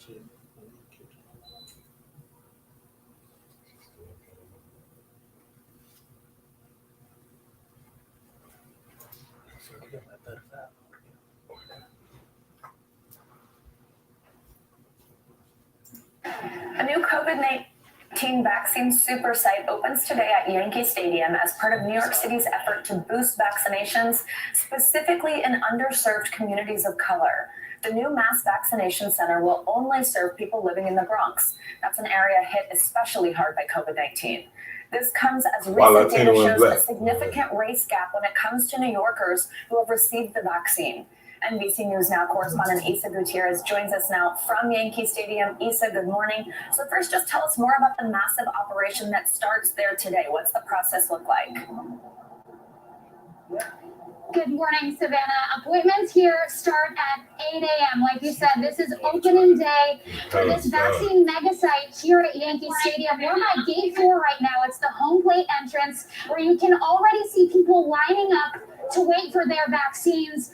A new COVID-19 vaccine super site opens today at Yankee Stadium as part of New York City's effort to boost vaccinations, specifically in underserved communities of color. The new mass vaccination center will only serve people living in the Bronx. That's an area hit especially hard by COVID-19. This comes as recent data shows a significant race gap when it comes to New Yorkers who have received the vaccine. NBC News Now correspondent Isa Gutierrez joins us now from Yankee Stadium. Isa, good morning. So first, just tell us more about the massive operation that starts there today. What's the process look like? Good morning, Savannah. Appointments here start at 8 a.m. Like you said, this is opening day for this vaccine mega site here at Yankee Stadium. We're at gate 4 right now. It's the home plate entrance where you can already see people lining up to wait for their vaccines.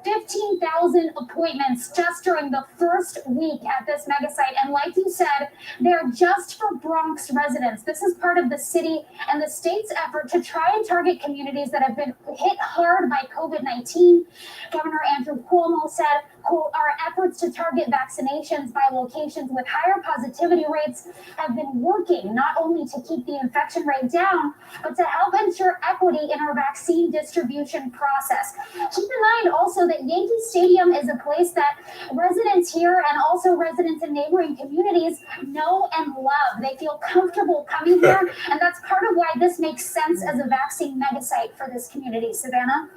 15,000 appointments just during the first week at this mega site. And like you said, they're just for Bronx residents. This is part of the city and the state's effort to try and target communities that have been hit hard by COVID-19. Governor Andrew Cuomo said, quote, "Our efforts to target vaccinations by locations with higher positivity rates have been working not only to keep the infection rate down, but to help ensure equity in our vaccine distribution process." Keep in mind also that Yankee Stadium is a place that residents here and also residents in neighboring communities know and love. They feel comfortable coming here, and that's part of why this makes sense as a vaccine mega site for this community. Savannah?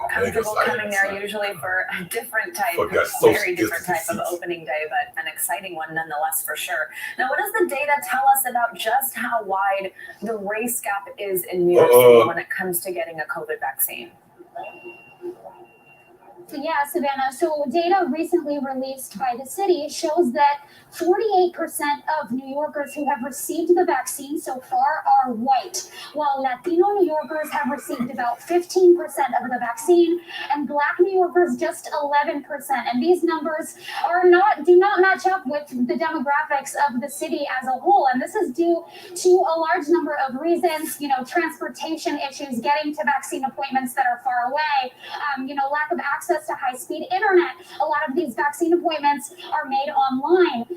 Comfortable coming there usually for a different type, very different type of opening day, but an exciting one nonetheless for sure. Now, what does the data tell us about just how wide the race gap is in New York City when it comes to getting a COVID vaccine? Yeah, Savannah. So data recently released by the city shows that 48% of New Yorkers who have received the vaccine so far are white, while Latino New Yorkers have received about 15% of the vaccine, and Black New Yorkers just 11%. And these numbers do not match up with the demographics of the city as a whole. And this is due to a large number of reasons, transportation issues, getting to vaccine appointments that are far away, lack of access to high-speed internet. A lot of these vaccine appointments are made online.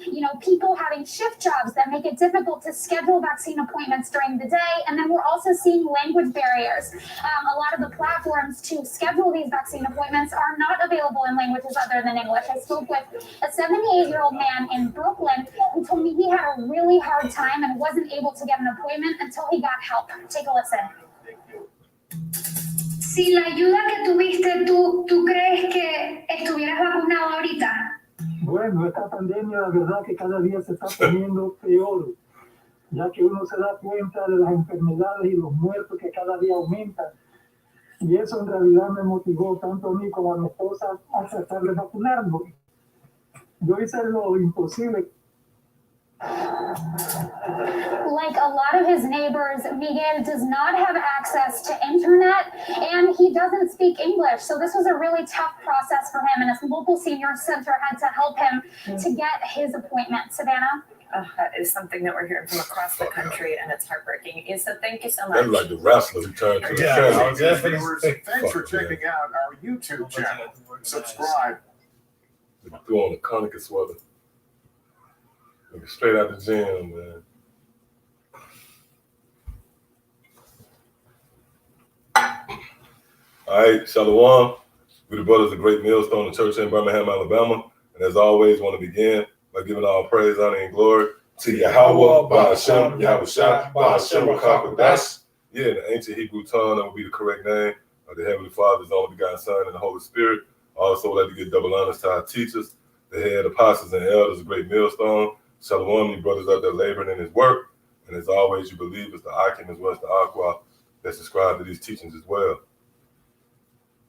People having shift jobs that make it difficult to schedule vaccine appointments during the day. And then we're also seeing language barriers. A lot of the platforms to schedule these vaccine appointments are not available in languages other than English. I spoke with a 78-year-old man in Brooklyn who told me he had a really hard time and wasn't able to get an appointment until he got help. Take a listen. Si la ayuda que tuviste, ¿tú crees que estuvieras vacunado ahorita? Bueno, esta pandemia, la verdad que cada día se está poniendo peor, ya que uno se da cuenta de las enfermedades y los muertos que cada día aumentan. Y eso en realidad me motivó tanto a mí como a mi esposa a tratar de vacunarnos. Yo hice lo imposible. Like a lot of his neighbors, Miguel does not have access to internet and he doesn't speak English. So this was a really tough process for him, and his local senior center had to help him to get his appointment. Savannah? That is something that we're hearing from across the country, and it's heartbreaking. Isa, thank you so much. That's like the wrestler who turned to the viewers, thanks for checking out our YouTube channel. Subscribe. Threw on the Conica sweater. Straight out the gym, man. All right, Shalom. We the brothers of Great Millstone Church in Birmingham, Alabama. And as always, want to begin by giving all praise, honor, and glory to Yahweh, Ba'ashem, Yahushua, Ba'ashem, Rakakwadash. Yeah, in the ancient Hebrew tongue, that would be the correct name of the Heavenly Father, His only begotten Son, and the Holy Spirit. Also, we'd like to give double honors to our teachers, the head apostles and elders of Great Millstone. Shalom, you brothers out there laboring in His work. And as always, you believe it's the Akim as well as the Aqua that subscribe to these teachings as well.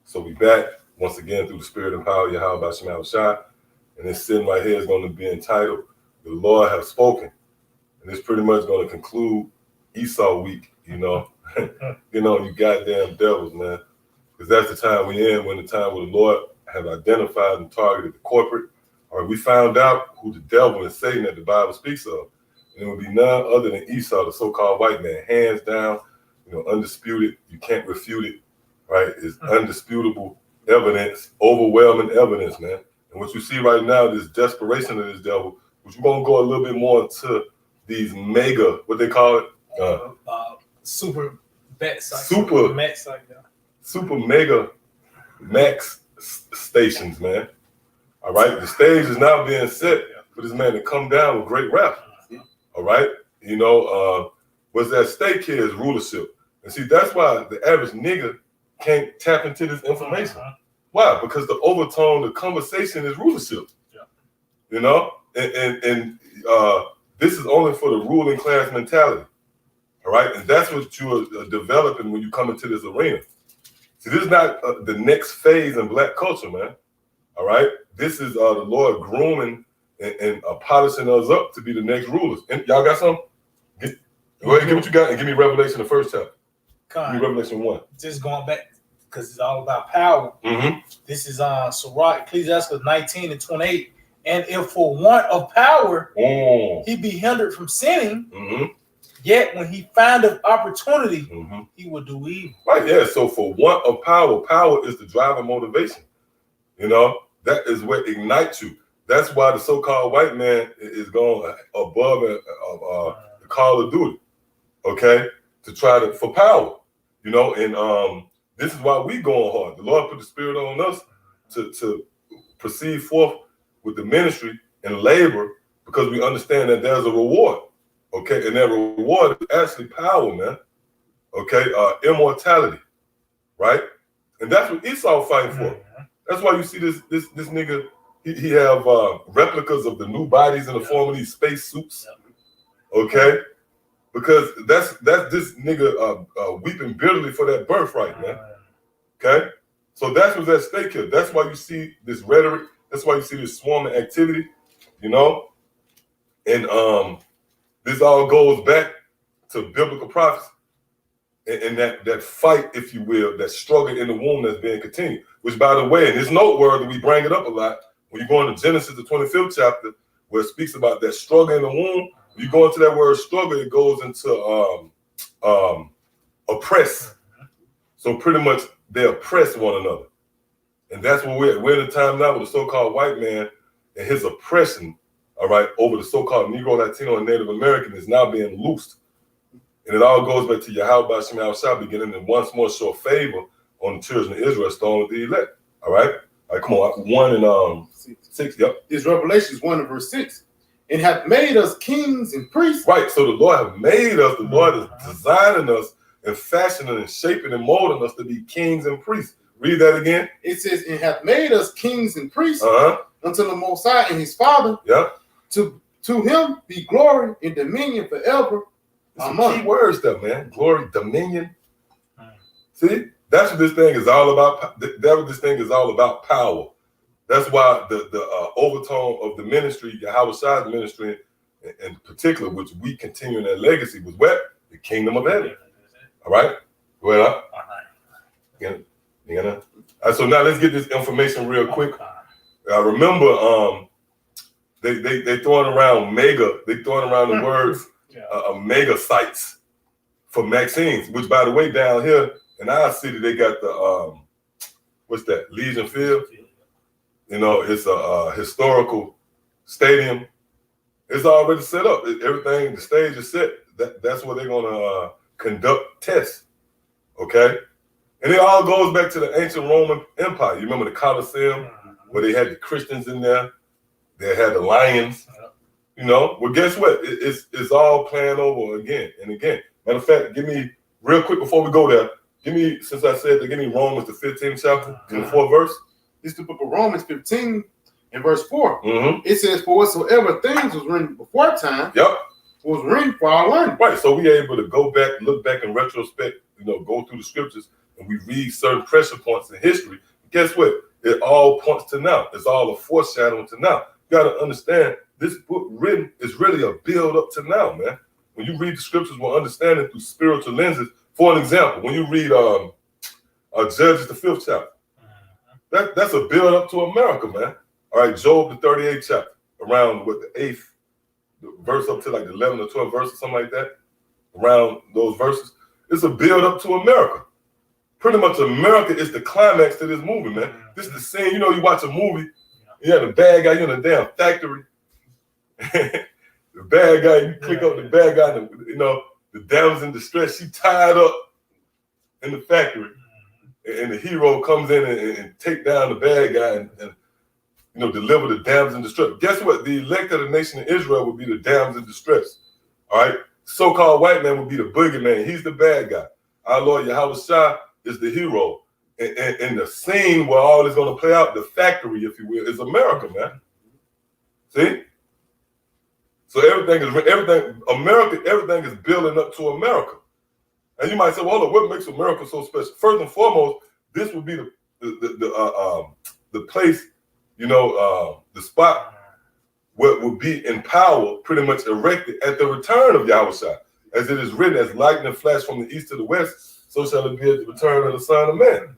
So we back once again through the spirit and power of Yahweh Ba'ashem Yahushua. And this sitting right here is going to be entitled, "The Lord Have Spoken." And it's pretty much going to conclude Esau week, you you goddamn devils, man. Because that's the time we in, when the time where the Lord have identified and targeted the corporate All right, we found out who the devil and Satan that the Bible speaks of. And it would be none other than Esau, the so-called white man, hands down, undisputed. You can't refute it, right? It's undisputable evidence, overwhelming evidence, man. And what you see right now, this desperation of this devil, which we're going to go a little bit more into these mega, what they call it? Super bets. Super max, like that. Super mega max stations, man. All right, the stage is now being set for this man to come down with great rap. All right, what's at stake here is rulership. And see, that's why the average nigga can't tap into this information. Why? Because the overtone, the conversation is rulership. And this is only for the ruling class mentality. All right, and that's what you are developing when you come into this arena. See, this is not the next phase in black culture, man. All right, this is the Lord grooming and polishing us up to be the next rulers. And y'all got something? Go ahead, get what you got, and give me Revelation, the first chapter. Give me Revelation 1. Just going back, because it's all about power. This is Sirach, Ecclesiastes 19:28. And if for want of power, he be hindered from sinning, yet when he findeth opportunity, he will do evil. Right, yeah. So for want of power, power is the driving motivation. That is what ignites you. That's why the so-called white man is going above the call of duty, okay, to try to for power, and this is why we going hard. The Lord put the Spirit on us to proceed forth with the ministry and labor, because we understand that there's a reward, okay, and that reward is actually power, man, okay, immortality, right, and that's what Esau fighting for. That's why you see this nigga. He have replicas of the new bodies in the form of these space suits, okay? Because that's this nigga weeping bitterly for that birthright, man. Okay, so that's what's at stake here. That's why you see this rhetoric. That's why you see this swarming activity, And this all goes back to biblical prophecy and that fight, if you will, that struggle in the womb that's being continued. Which, by the way, and it's noteworthy, we bring it up a lot. When you go into Genesis, the 25th chapter, where it speaks about that struggle in the womb, when you go into that word struggle, it goes into oppress. So pretty much they oppress one another. And that's what we're in a time now with the so-called white man and his oppression, all right, over the so-called Negro, Latino, and Native American is now being loosed. And it all goes back to Yahweh Hashem Yahushua beginning to once more show favor on the children of Israel, stoning the elect. All right? All right, come on. 1 and 6, yep. This Revelation 1 and verse 6. And hath made us kings and priests. Right, so the Lord have made us, the Lord is designing us and fashioning and shaping and molding us to be kings and priests. Read that again. It says, and hath made us kings and priests unto the Most High and his Father. Yep. To him be glory and dominion forever. Some key words there, man. Glory, dominion. See, that's what this thing is all about. That's what this thing is all about, power. That's why the overtone of the ministry, Yahweh Shai's ministry in particular, which we continue in that legacy, was what? The kingdom of heaven. All right? Go ahead, huh? All right, so now let's get this information real quick. Remember, they throwing around mega. They throwing around the words mega sites for vaccines. Which, by the way, down here in our city, they got the what's that? Legion Field. It's a historical stadium. It's already set up. Everything, the stage is set. That's where they're gonna conduct tests. Okay. And it all goes back to the ancient Roman Empire. You remember the Colosseum, where they had the Christians in there. They had the lions. Well, guess what? It's all playing over again and again. Matter of fact, give me, real quick before we go there, since I said that, give me Romans, the 15th chapter, in the 4th verse. This is the book of Romans 15 and verse 4. It says, for whatsoever things was written before time, was written for our learning. Right, so we able to go back, look back in retrospect, go through the scriptures, and we read certain pressure points in history. Guess what? It all points to now. It's all a foreshadowing to now. You got to understand, this book written is really a build up to now, man. When you read the scriptures, we'll understand it through spiritual lenses. For an example, when you read Judges, the 5th chapter, that's a build up to America, man. All right, Job, the 38th chapter, around what, the 8th verse up to like the 11th or 12th verse or something like that, around those verses. It's a build up to America. Pretty much America is the climax to this movie, man. This is the scene, you know, you watch a movie, you have the bad guy, you're in a damn factory. The bad guy, you click up the bad guy, and you know, the damsel's in distress, she tied up in the factory. And the hero comes in and take down the bad guy and you know, deliver the damsel in distress. Guess what? The elect of the nation of Israel would be the damsel in distress. All right? So-called white man would be the boogeyman. He's the bad guy. Our Lord Yahweh Shah is the hero. And the scene where all is going to play out, the factory, if you will, is America, man. See? So everything is building up to America. And you might say, well, look, what makes America so special? First and foremost, this would be the place, you know, the spot where it would be in power, pretty much erected at the return of Yahushua. As it is written, as lightning flash from the east to the west, so shall it be at the return of the Son of Man.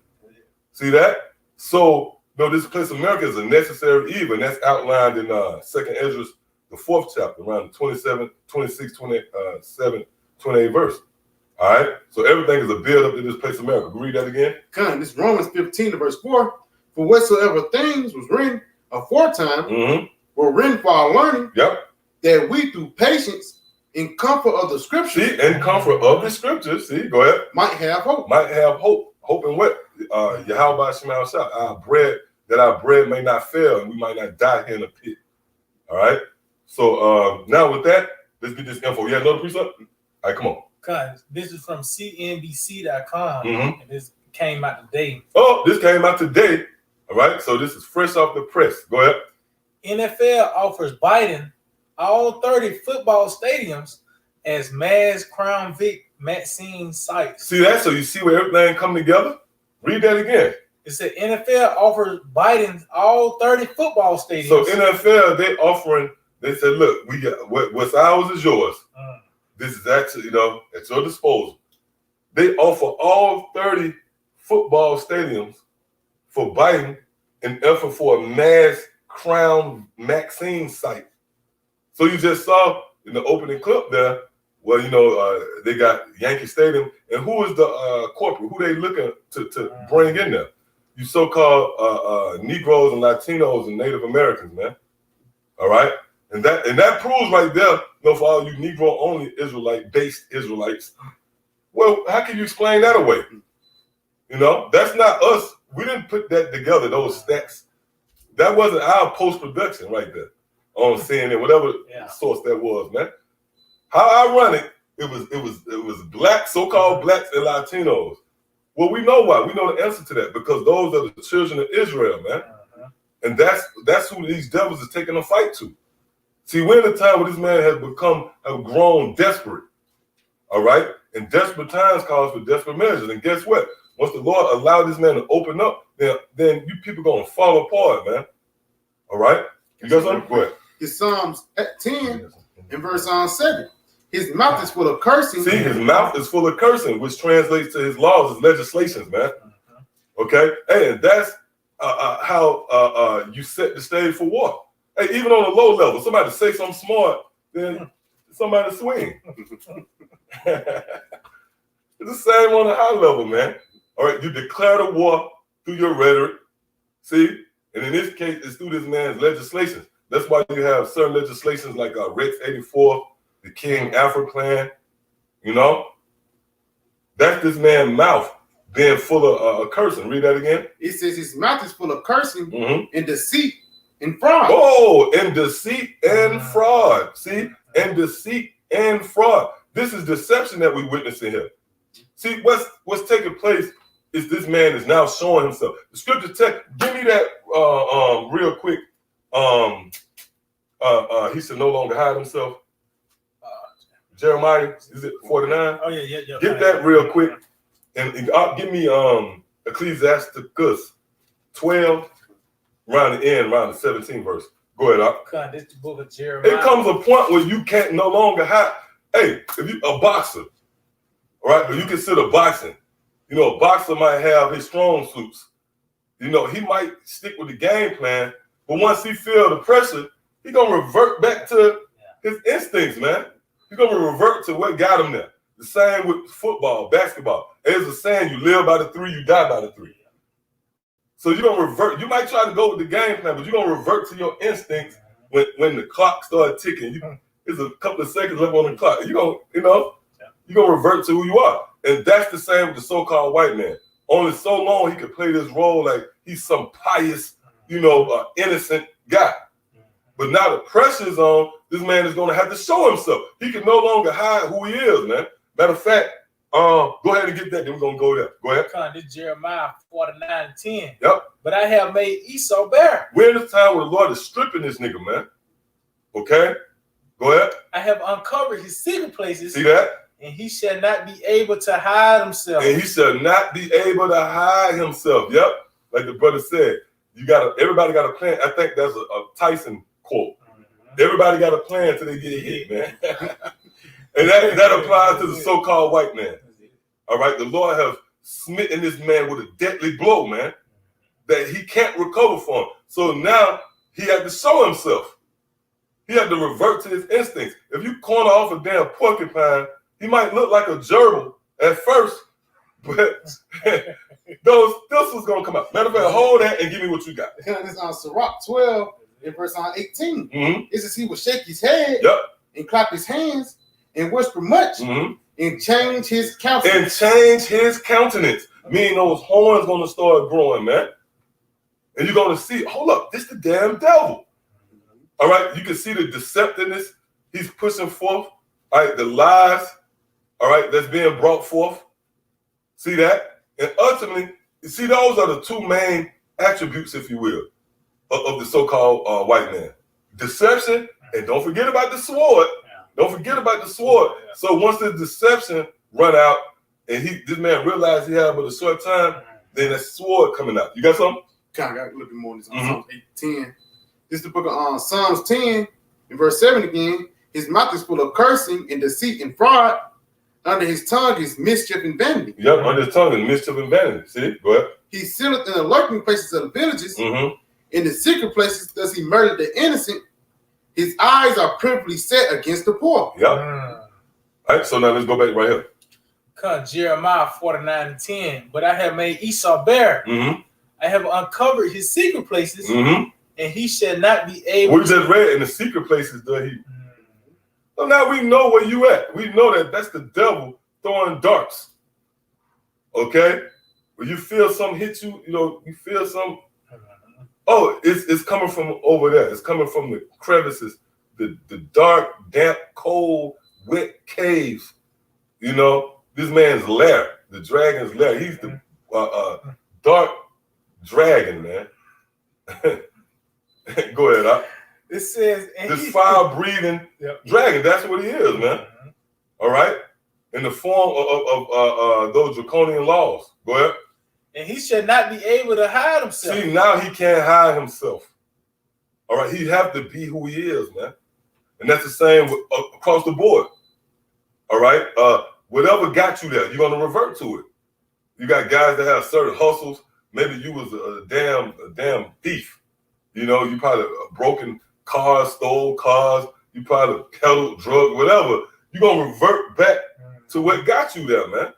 See that? So, you know, this place of America is a necessary evil, and that's outlined in 2nd Ezra, the 4th chapter, around the 27, 26, 27, 28 verse. All right? So everything is a build up to this place of America. Can we read that again? Come, this Romans 15 verse 4. For whatsoever things was written aforetime were written for our learning, that we through patience in comfort of the scriptures, see, in comfort of the scriptures, see, go ahead, might have hope. Might have hope. Hope in what? Yahweh Shema Shah, our bread may not fail, and we might not die here in the pit. All right. So now with that, let's get this info. You have another precept? All right, come on. Cause this is from CNBC.com, and this came out today. Oh, this came out today. All right, so this is fresh off the press. Go ahead. NFL offers Biden all 30 football stadiums as mass Crown Vic vaccine sites. See that? So you see where everything come together? Read that again. It said NFL offers Biden all 30 football stadiums. So NFL, they said, look, we got what's ours is yours. This is actually, you know, at your disposal. They offer all 30 football stadiums for Biden in effort for a mass Crown vaccine site. So you just saw in the opening clip there, well, you know, they got Yankee Stadium, and who is the corporate? Who they looking to bring in there? You so-called Negroes and Latinos and Native Americans, man. All right, and that proves right there, you know, for all you Negro-only Israelite-based Israelites. Well, how can you explain that away? You know, that's not us. We didn't put that together, those stats. That wasn't our post-production right there on CNN, whatever source that was, man. How ironic, it was black, so-called blacks and Latinos. Well, we know why. We know the answer to that, because those are the children of Israel, man. And that's who these devils are taking a fight to. See, we're in a time where this man have grown desperate. All right? And desperate times calls for desperate measures. And guess what? Once the Lord allowed this man to open up, then you people gonna fall apart, man. All right? You got something? Go ahead. It's Psalms 10 and verse 7. His mouth is full of cursing. See, his mouth is full of cursing, which translates to his laws, his legislations, man. Okay? And that's how you set the stage for war. Hey, even on a low level, somebody say something smart, then somebody swing. It's the same on a high level, man. All right, you declare the war through your rhetoric. See? And in this case, it's through this man's legislations. That's why you have certain legislations like Rex 84, the King Alfred Plan. You know? That's this man's mouth being full of cursing. Read that again. It says his mouth is full of cursing and deceit and fraud. Oh, and deceit and fraud. See? And deceit and fraud. This is deception that we're witnessing here. See, what's taking place is this man is now showing himself. The scripture text, give me that real quick. He should no longer hide himself. Jeremiah, is it 49? Oh, yeah. Get that real quick. And give me Ecclesiasticus 12, around the end, around the 17th verse. Go ahead, God, this is the book of Jeremiah. It comes a point where you can't no longer hide. Hey, if you a boxer, all right, but you consider boxing, you know, a boxer might have his strong suits. You know, he might stick with the game plan, but But once he feel the pressure, he gonna revert back to his instincts, man. He's gonna revert to what got him there. The same with football, basketball. There's a saying: you live by the 3, you die by the 3. So you're gonna revert. You might try to go with the game plan, but you're gonna revert to your instincts when the clock starts ticking. There's a couple of seconds left on the clock. You're gonna revert to who you are. And that's the same with the so-called white man. Only so long he could play this role like he's some pious, innocent guy. But now the pressure's on, this man is gonna have to show himself. He can no longer hide who he is, man. Matter of fact, go ahead and get that, then we're gonna go there. Go ahead. This is Jeremiah 49:10. Yep. But I have made Esau bare. We're in this time where the Lord is stripping this nigga, man. Okay? Go ahead. I have uncovered his secret places. See that? And he shall not be able to hide himself. And he shall not be able to hide himself. Yep. Like the brother said, everybody got a plan. I think that's a Tyson quote. Everybody got a plan till they get hit, man. And that applies to the so-called white man. All right. The Lord has smitten this man with a deadly blow, man, that he can't recover from. So now he had to show himself. He had to revert to his instincts. If you corner off a damn porcupine, he might look like a gerbil at first, but those thistles gonna come out. Matter of fact, hold that and give me what you got. This on Sirach 12 in verse 18. Mm-hmm. It says he would shake his head Yep. and clap his hands and whisper much and change his countenance. Meaning those horns gonna start growing, man. And you're gonna see, hold up, this the damn devil. All right, you can see the deceptiveness he's pushing forth. All right, the lies, all right, that's being brought forth. See that? And ultimately, you see, those are the two main attributes, if you will, of the so-called white man. Deception, and don't forget about the sword. Don't forget about the sword. So once the deception run out, and this man realized he had but a short time, then that sword coming out. You got something? Kind of got a little bit more on this. Psalms 8:10. This is the book of Psalms 10, in verse 7 again. His mouth is full of cursing and deceit and fraud. Under his tongue is mischief and vanity. Yep, under his tongue is mischief and vanity. See, go ahead. He sitteth in the lurking places of the villages. In the secret places does he murder the innocent. His eyes are privily set against the poor. Yep. All right, so now let's go back right here. Jeremiah 49:10. But I have made Esau bare. I have uncovered his secret places, and he shall not be able. We just read in the secret places, does he? So now we know where you at. We know that that's the devil throwing darts. Okay? When you feel something hit you, you feel something. Oh, it's coming from over there. It's coming from the crevices, the dark, damp, cold, wet caves. This man's lair, the dragon's lair. He's the dark dragon, man. Go ahead, It says this fire-breathing dragon. That's what he is, man. All right, in the form of those draconian laws. Go ahead. And he shall not be able to hide himself. See, now he can't hide himself. All right, he have to be who he is, man. And that's the same across the board. All right, whatever got you there, you're gonna revert to it. You got guys that have certain hustles. Maybe you was a damn thief. You probably broken cars, stole cars. You probably peddled drugs, whatever. You're gonna revert back to what got you there, man.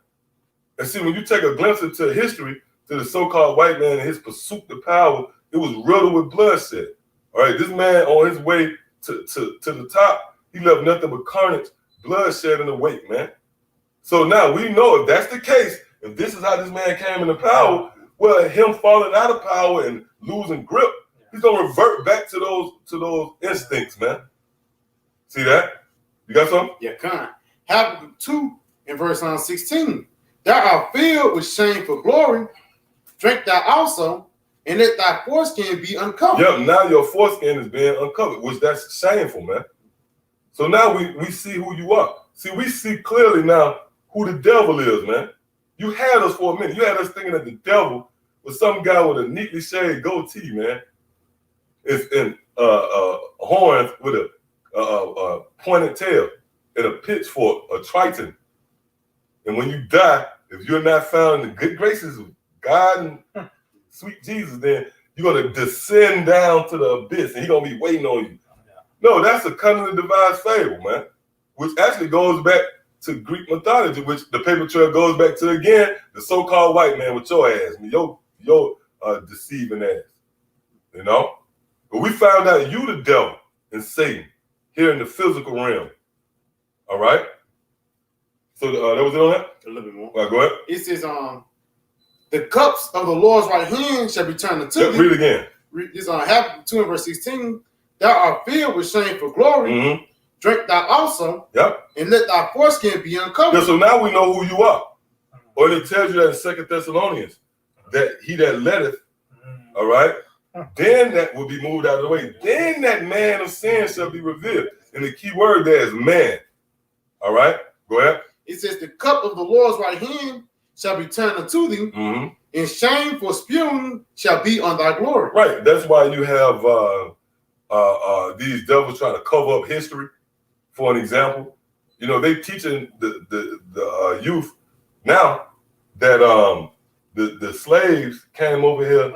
And see, when you take a glimpse into history, to the so-called white man and his pursuit to power, it was riddled with bloodshed. All right, this man on his way to the top, he left nothing but carnage, bloodshed in the wake, man. So now we know if that's the case, if this is how this man came into power, well, him falling out of power and losing grip, he's gonna revert back to those instincts, man. See that? You got something? Yeah, come. Habakkuk 2 in verse 16. Thou art filled with shame for glory. Drink thou also, and let thy foreskin be uncovered. Yep, now your foreskin is being uncovered, which that's shameful, man. So now we see who you are. See, we see clearly now who the devil is, man. You had us for a minute. You had us thinking that the devil was some guy with a neatly shaved goatee, man. It's in horns with a pointed tail and a pitchfork, a triton. And when you die, if you're not found in the good graces of God and sweet Jesus, then you're gonna descend down to the abyss, and he's gonna be waiting on you. No, that's a cunningly devised fable, man, which actually goes back to Greek mythology, which the paper trail goes back to again, the so-called white man with your ass, your deceiving ass, you know. But we found out you the devil and Satan here in the physical realm. All right. So that was it on that. A little bit more. All right, go ahead. It says, the cups of the Lord's right hand shall be turned unto thee. Read it again. This Habakkuk 2 and verse 16. Thou art filled with shameful glory. Mm-hmm. Drink thou also. Yep. And let thy foreskin be uncovered. Yeah, so now we know who you are. Or it tells you that in 2 Thessalonians, that he that letteth, all right, then that will be moved out of the way. Then that man of sin shall be revealed. And the key word there is man. All right, go ahead. It says, the cup of the Lord's right hand shall be turned unto thee, and shame for spewing shall be on thy glory. Right. That's why you have these devils trying to cover up history. For an example, you know, they teaching the youth now that the slaves came over here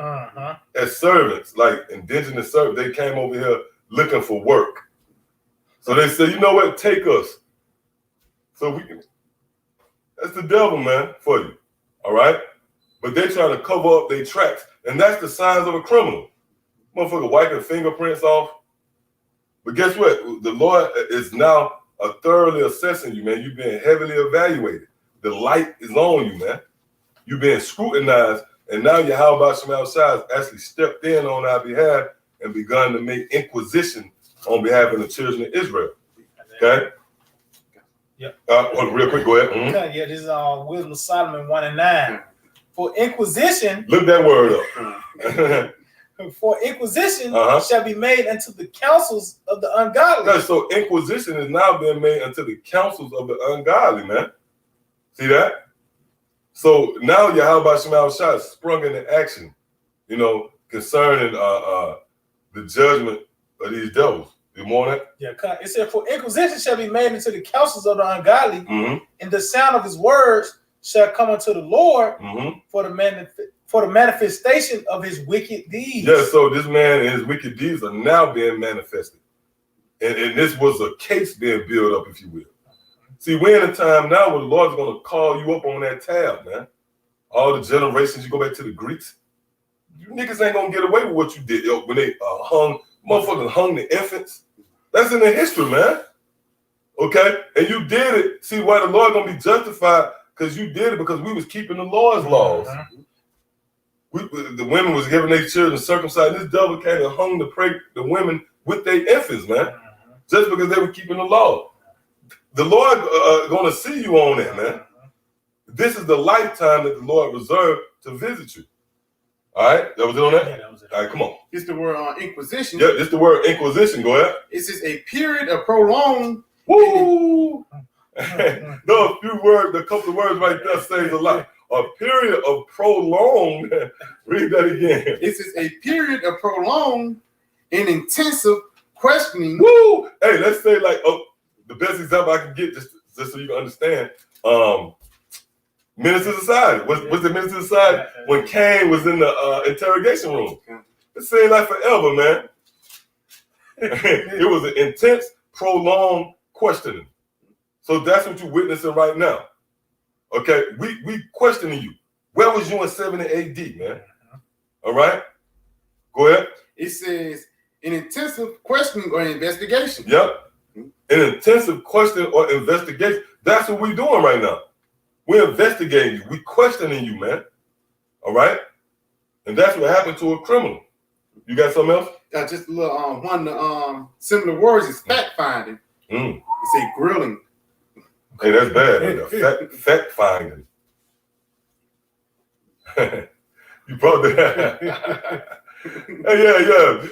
as servants, like indigenous servants. They came over here looking for work. So they said, you know what, take us. So we can. That's the devil, man, for you. All right? But they trying to cover up their tracks. And that's the signs of a criminal. Motherfucker wiping fingerprints off. But guess what? The Lord is now thoroughly assessing you, man. You've been heavily evaluated. The light is on you, man. You've been scrutinized. And now Yahweh Shema Shai actually stepped in on our behalf and begun to make inquisition on behalf of the children of Israel. Okay? Yep. Real quick, go ahead. Okay, yeah, this is Wisdom of Solomon 1 and 9. For inquisition, look that word up. For inquisition shall be made unto the councils of the ungodly. No, so inquisition is now being made unto the councils of the ungodly, man. See that? So now Yahweh Shema Shai sprung into action, you know, concerning the judgment of these devils. You more on that? Yeah, it said, for inquisition shall be made into the councils of the ungodly, and the sound of his words shall come unto the Lord for the manifestation of his wicked deeds. Yeah, so this man and his wicked deeds are now being manifested. And this was a case being built up, if you will. See, we're in a time now where the Lord's going to call you up on that tab, man. All the generations, you go back to the Greeks, you niggas ain't going to get away with what you did when they motherfuckers hung the infants. That's in the history, man. Okay? And you did it. See why the Lord going to be justified? Because you did it because we was keeping the Lord's laws. The women was giving their children circumcised. This devil came and hung the women with their infants, man. Just because they were keeping the law. The Lord going to see you on that, man. This is the lifetime that the Lord reserved to visit you. All right? That was it on that? Yeah, that was it. All right, come on. It's the word inquisition. Yeah, it's the word inquisition. Go ahead. It says a period of prolonged. Woo! No, a couple of words right there says a lot. A period of prolonged. Read that again. It says a period of prolonged and intensive questioning. Woo! Hey, let's say like the best example I can get, just so you can understand. Menace to Society. What's the Menace to Society? When Cain was in the interrogation room. It seemed like forever, man. It was an intense, prolonged questioning. So that's what you're witnessing right now. Okay, we questioning you. Where was you in 70 AD, man? All right, go ahead. It says an intensive questioning or investigation. Yep, an intensive question or investigation. That's what we're doing right now. We're investigating you. We're questioning you, man. All right, and that's what happened to a criminal. You got something else? Just a little one of the similar words is fact finding. It's a grilling. Hey, that's bad. Fact finding. You brought that. Hey, yeah.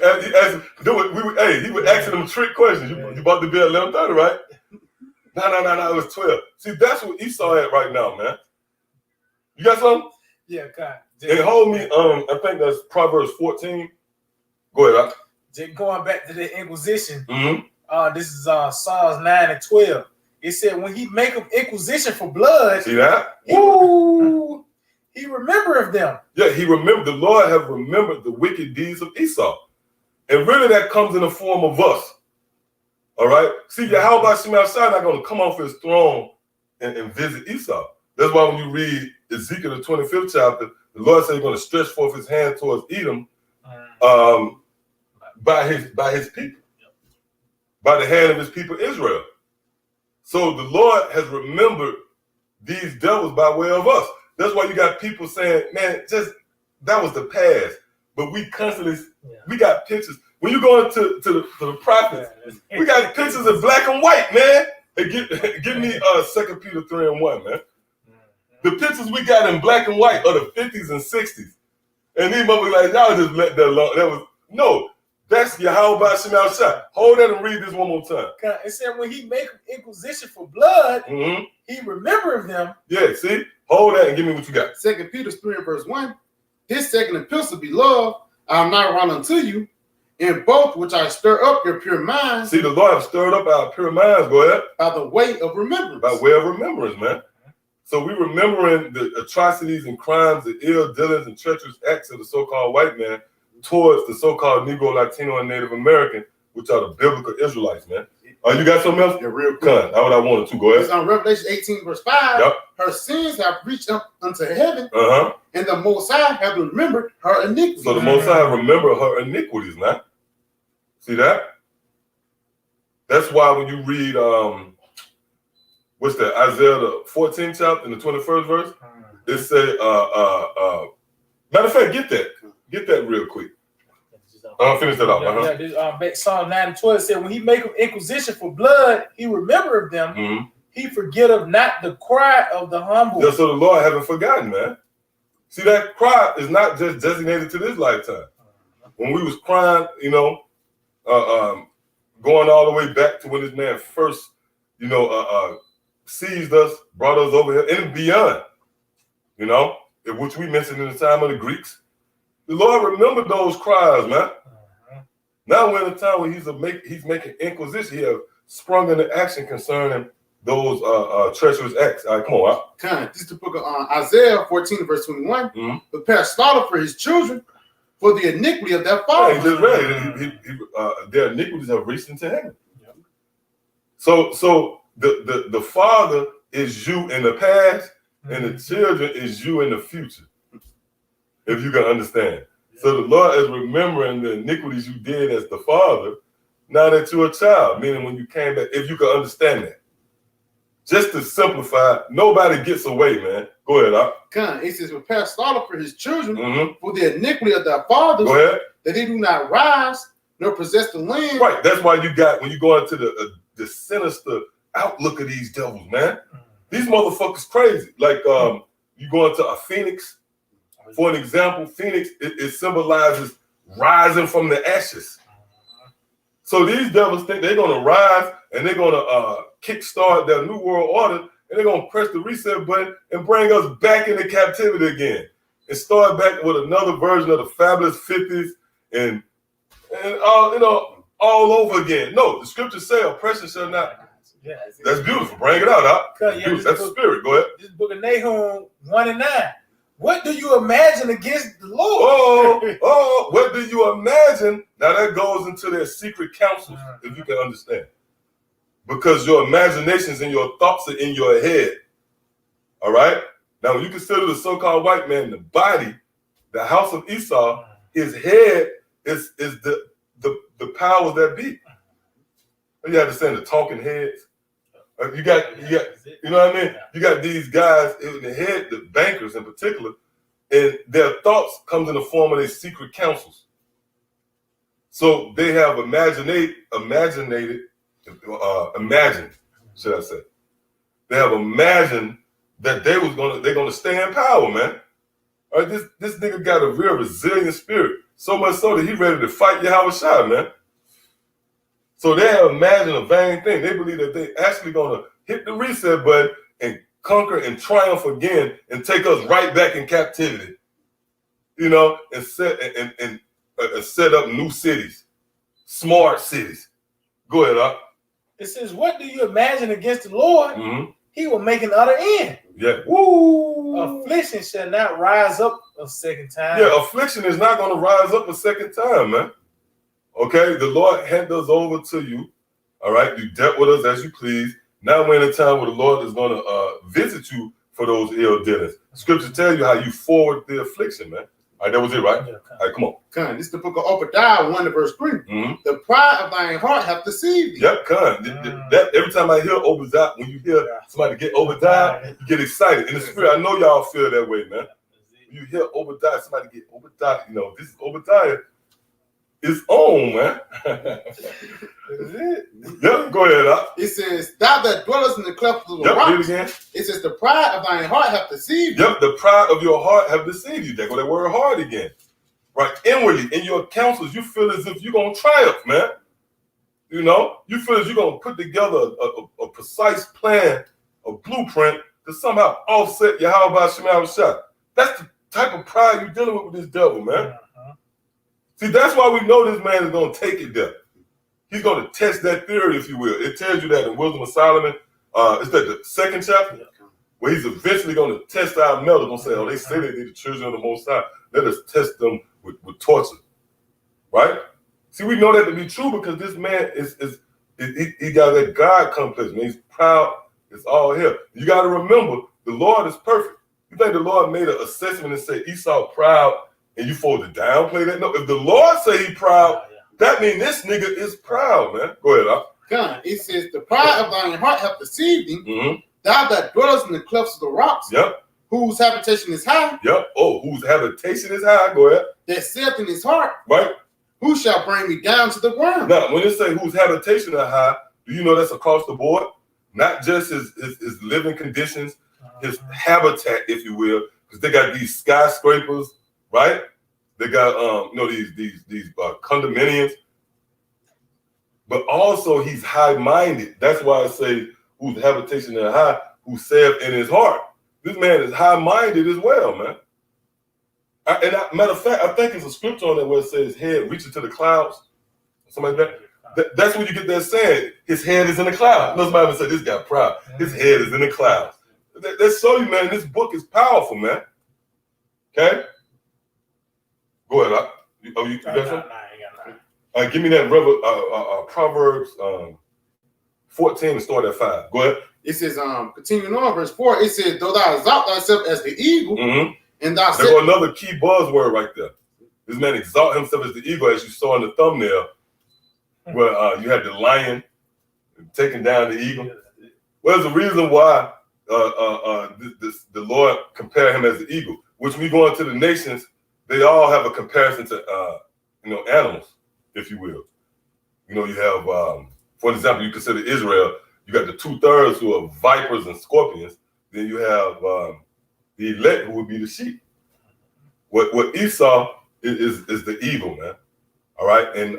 He was asking them trick questions. You bought the bill at 11:30, right? No. It was 12. See, that's what Esau at right now, man. You got something? Yeah, God. And hold me. I think that's Proverbs 14. Go ahead. Just going back to the Inquisition. This is Psalms 9 and 12. It said, when he make an inquisition for blood, see that? Woo! He remembered them. Yeah, he remembered. The Lord have remembered the wicked deeds of Esau. And really that comes in the form of us. All right? See, Yahweh Shemel Shai not going to come off his throne and visit Esau. That's why when you read Ezekiel, the 25th chapter, the Lord said he's going to stretch forth his hand towards Edom by his people, by the hand of his people Israel. So the Lord has remembered these devils by way of us. That's why you got people saying, man, just that was the past. But we constantly, we got pictures. When you go into the prophets, we got pictures in black and white, man. Hey, give me 2 Peter 3:1, man. The pictures we got in black and white are the 50s and 60s. And these motherfuckers like, y'all just let that alone. That's Yahweh Shemel Shai. Hold that and read this one more time. It said when he make inquisition for blood, he remembered them. Yeah, see? Hold that and give me what you got. 2 Peter 3:1. This second epistle, beloved, I am not wrong unto you, in both which I stir up your pure minds. See, the Lord have stirred up our pure minds, go ahead. By the way of remembrance. By way of remembrance, man. So we remembering the atrocities and crimes, the ill dealings and treacherous acts of the so-called white man towards the so-called Negro, Latino, and Native American, which are the biblical Israelites, man. You got something else? Yeah, real quick. That's what I wanted to. Go ahead. It's on Revelation 18:5. Yep. Her sins have reached up unto heaven, Uh-huh. and the Most High have remembered her iniquities. So the Most High remember her iniquities, man. See that? That's why when you read what's that? Isaiah the 14th chapter in the 21st verse, it say matter of fact, get that real quick. Finish that off. Psalm 9:12 said, when he make inquisition for blood, he remembered them. He forgetteth not the cry of the humble. Yeah, so the Lord haven't forgotten, man. See, that cry is not just designated to this lifetime. When we was crying, going all the way back to when this man first, seized us, brought us over here, and beyond, which we mentioned in the time of the Greeks. The Lord remembered those cries, man. Now we're in a time where he's making inquisition. He have sprung into action concerning those treacherous acts. All right, come on. This is the book of Isaiah 14:21. Prepare slaughter for his children, for the iniquity of their fathers. He just read. Their iniquities have reached into heaven. So the father is you in the past, and the children is you in the future. If you can understand. So the Lord is remembering the iniquities you did as the father, now that you're a child, meaning when you came back, if you can understand that. Just to simplify, nobody gets away, man. Go ahead, It says, prepare slaughter for his children, for the iniquity of their fathers, Go ahead. that they do not rise, nor possess the land. Right, that's why you got, when you go into the sinister outlook of these devils, man. These motherfuckers crazy. Like, you go into a phoenix. For an example, Phoenix, it symbolizes rising from the ashes. So these devils think they're going to rise and they're going to kickstart their new world order, and they're going to press the reset button and bring us back into captivity again and start back with another version of the fabulous 50s and all over again. No, the scriptures say oppression shall not. Yeah, that's beautiful. Bring it out, Doc. That's the spirit. Go ahead. This book of Nahum 1:9. What do you imagine against the Lord? What do you imagine? Now that goes into their secret counsels, if you can understand. Because your imaginations and your thoughts are in your head. All right? Now, when you consider the so-called white man, the body, the house of Esau, his head is the powers that be. You understand the talking heads? You got, you know what I mean? You got these guys in the head, the bankers in particular, and their thoughts comes in the form of their secret counsels. So they have imagined, should I say? They have imagined that they're gonna stay in power, man. All right, this nigga got a real resilient spirit, so much so that he ready to fight Yahweh Shai, man. So they have imagined a vain thing. They believe that they actually gonna hit the reset button and conquer and triumph again and take us right back in captivity, and set up new cities, smart cities. Go ahead, Doc. It says, what do you imagine against the Lord? he will make another end. Yeah. Woo. Affliction shall not rise up a second time. Yeah, affliction is not going to rise up a second time, man. Okay, the Lord handed us over to you. All right, you dealt with us as you please. Now we're in a time where the Lord is going to visit you for those ill dealings. Scripture tell you how you forward the affliction, man. All right, that was it, right? Yeah, All right, come on. Con, this is the book of Obadiah 1 verse 3. Mm-hmm. The pride of thine heart hath deceived thee. Yep, con. That every time I hear Obadiah, when you hear somebody get Obadiah, you get excited. In the spirit, I know y'all feel that way, man. You hear Obadiah, somebody get Obadiah, you know, this is Obadiah. It's on, man. Yep, go ahead. It says, thou that dwellest in the cleft of the Yep, read it rocks. again. It says, the pride of thine heart hath deceived you. Yep, the pride of your heart have deceived you. There go that word hard again. Right, inwardly, in your counsels, you feel as if you're going to triumph, man. You know, you feel as you're going to put together a precise plan, a blueprint to somehow offset Yahweh Shemal Shah. That's the type of pride you're dealing with this devil, man. See, that's why we know this man is going to take it there. He's going to test that theory, if you will. It tells you that in Wisdom of Solomon. It's that the second chapter, where he's eventually going to test our metal. Going to say, oh, they say they're the children of the Most High. Let us test them with torture, right? See, we know that to be true because this man he got that God complex, man. He's proud. It's all here. You got to remember, the Lord is perfect. You think the Lord made an assessment and said Esau proud, and you supposed to downplay that? No, if the Lord say he proud, that means this nigga is proud, man. Go ahead, God, it says, the pride of thine heart hath deceived thee. Mm-hmm. Thou that dwellest in the clefts of the rocks. Yep. Whose habitation is high. Yep. Oh, whose habitation is high. Go ahead. That saith in his heart. Right. Who shall bring me down to the ground? Now, when it say whose habitation is high, do you know that's across the board? Not just his living conditions, his habitat, if you will, because they got these skyscrapers, right? They got these condominiums, but also he's high-minded. That's why I say whose habitation is high, who saith in his heart. This man is high-minded as well, man. Matter of fact, I think it's a scripture on there where it says head reaching to the clouds, something like that. That's when you get that saying, his head is in the clouds. Somebody would say, this guy proud. His head is in the clouds. That show you, man, this book is powerful, man. Okay? Go ahead. You got something? Give me that Proverbs 14 and start at 5. Go ahead. It says, continuing on, verse 4, it says, though thou exalt thyself as the eagle, and thou There's another key buzzword right there. This man exalt himself as the eagle, as you saw in the thumbnail, where you had the lion taking down the eagle. Well, there's a reason why the Lord compared him as the eagle, which when we go into the nations, they all have a comparison to animals, if you will. You have, for example, you consider Israel. You got the 2/3 who are vipers and scorpions. Then you have the elect, who would be the sheep. What Esau is the eagle, man. All right, and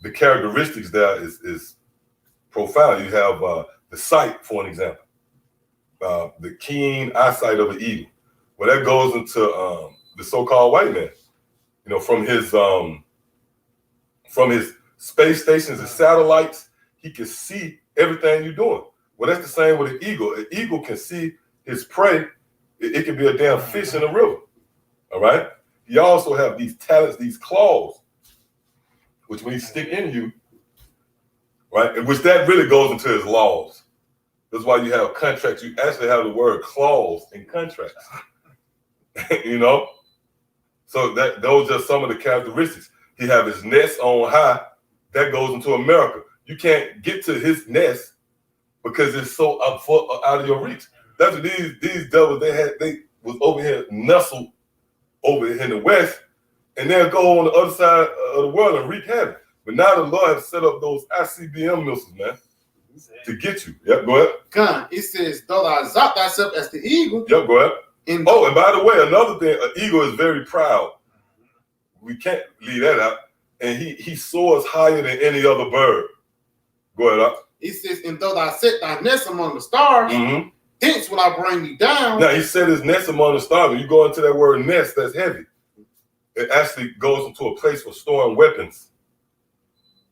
the characteristics there is profound. You have the sight, for an example, the keen eyesight of an eagle. Well, that goes into the so-called white man. From his space stations and satellites, he can see everything you're doing. Well, that's the same with an eagle. An eagle can see his prey. It can be a damn fish in a river. All right. He also have these talents, these claws, which when he stick in you, right, and which that really goes into his laws. That's why you have contracts. You actually have the word clause in contracts. So those are some of the characteristics. He have his nest on high. That goes into America. You can't get to his nest because it's so out of your reach. That's what these devils they was over here nestled over here in the West, and they'll go on the other side of the world and wreak havoc. But now the Lord has set up those ICBM missiles, man, to get you. Yep, go ahead. God, it says, though thou exalt thyself as the eagle. Yep, go ahead. And by the way, another thing, an eagle is very proud. We can't leave that out. And he soars higher than any other bird. Go ahead, It says, and though thou set thy nest among the stars, thence will I bring thee down. Now, he set his nest among the stars. When you go into that word nest, that's heavy. It actually goes into a place for storing weapons.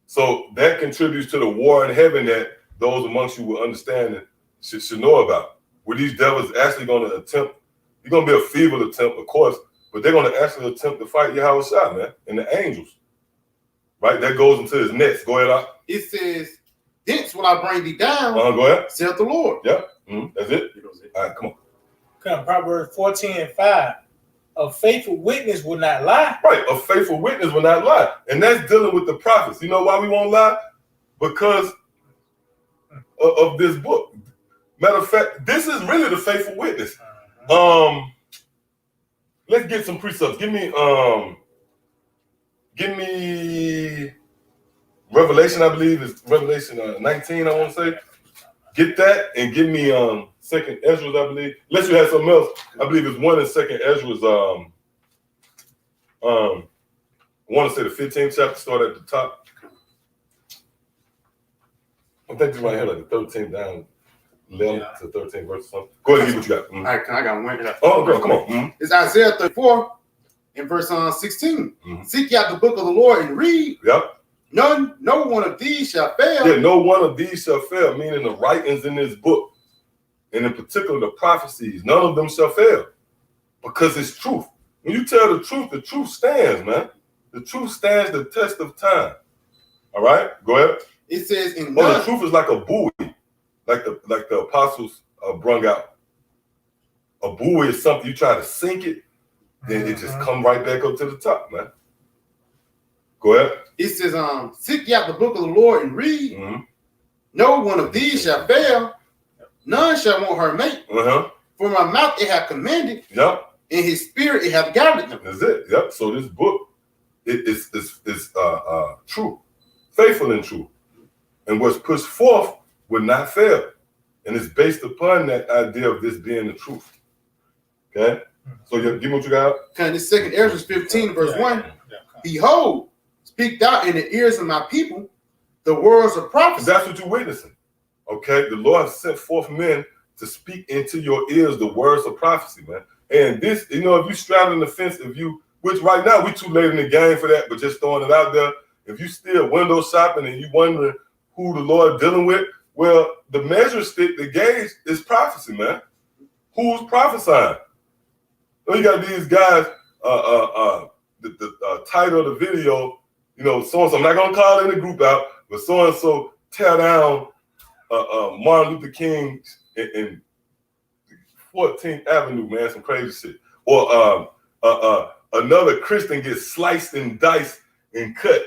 So that contributes to the war in heaven that those amongst you will understand and should know about. Where these devils actually going to attempt, you're going to be a feeble attempt, of course, but they're going to actually attempt to fight Yahweh Shai, man, and the angels. Right? That goes into his nets. Go ahead, Ak. It says, "Hence will I bring thee down," Go ahead. saith the Lord. Yep. That's it. All right, come on. Come, Proverbs 14:5. A faithful witness will not lie. Right, a faithful witness will not lie. And that's dealing with the prophets. You know why we won't lie? Because of this book. Matter of fact, this is really the faithful witness. Let's get some precepts. Give me Revelation, I believe is Revelation 19, I want to say. Get that and give me Second Ezra, I believe. Unless you had something else, I believe it's 1 in Second Ezra's I want to say the 15th chapter, start at the top. I think it's right here, like the 13th down, 11 to 13 verse or something. Go ahead and get what you got. All right, I got one. Oh, girl, come on. It's Isaiah 34 in verse 16. Seek out the book of the Lord and read. Yep. No one of these shall fail. Yeah, no one of these shall fail, meaning the writings in this book, and in particular the prophecies, none of them shall fail because it's truth. When you tell the truth stands, man. The truth stands the test of time. All right, go ahead. It says in the truth is like a buoy, like the apostles brung out. A buoy is something you try to sink it, then it just come right back up to the top, man. Go ahead. It says, seek ye out the book of the Lord and read. No one of these shall fail. None shall want her mate. For my mouth it hath commanded. Yep. And his spirit it hath guided them. That's it. Yep. So this book is true, faithful and true. And what's pushed forth will not fail. And it's based upon that idea of this being the truth. Okay? So give me what you got. Okay, this Second Ezra 15, verse 1. Behold, speak thou in the ears of my people the words of prophecy. That's what you're witnessing. Okay? The Lord has sent forth men to speak into your ears the words of prophecy, man. And this, if you straddling the fence, which right now we too late in the game for that, but just throwing it out there. If you still window shopping and you wondering who the Lord dealing with, well, the measure stick, the gauge is prophecy, man. Who's prophesying? You got these guys, the title of the video, so-and-so, I'm not going to call any group out, but so-and-so tear down Martin Luther King in 14th Avenue, man, some crazy shit. Or another Christian gets sliced and diced and cut.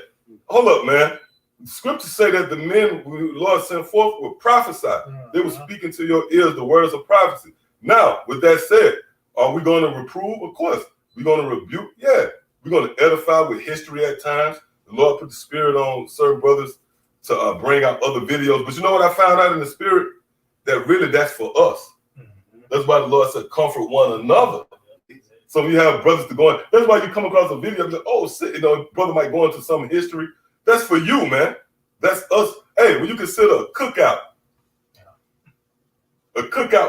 Hold up, man. Scriptures say that the men the Lord sent forth were prophesy. They were speaking to your ears the words of prophecy. Now, with that said, are we going to reprove? Of course. We're going to rebuke? Yeah. We're going to edify with history at times. The Lord put the spirit on certain brothers to bring out other videos. But you know what I found out in the spirit? That really that's for us. That's why the Lord said, comfort one another. So you have brothers to go in. That's why you come across a video and be like, oh, shit, brother might go into some history. That's for you, man. That's us. Hey, when you consider a cookout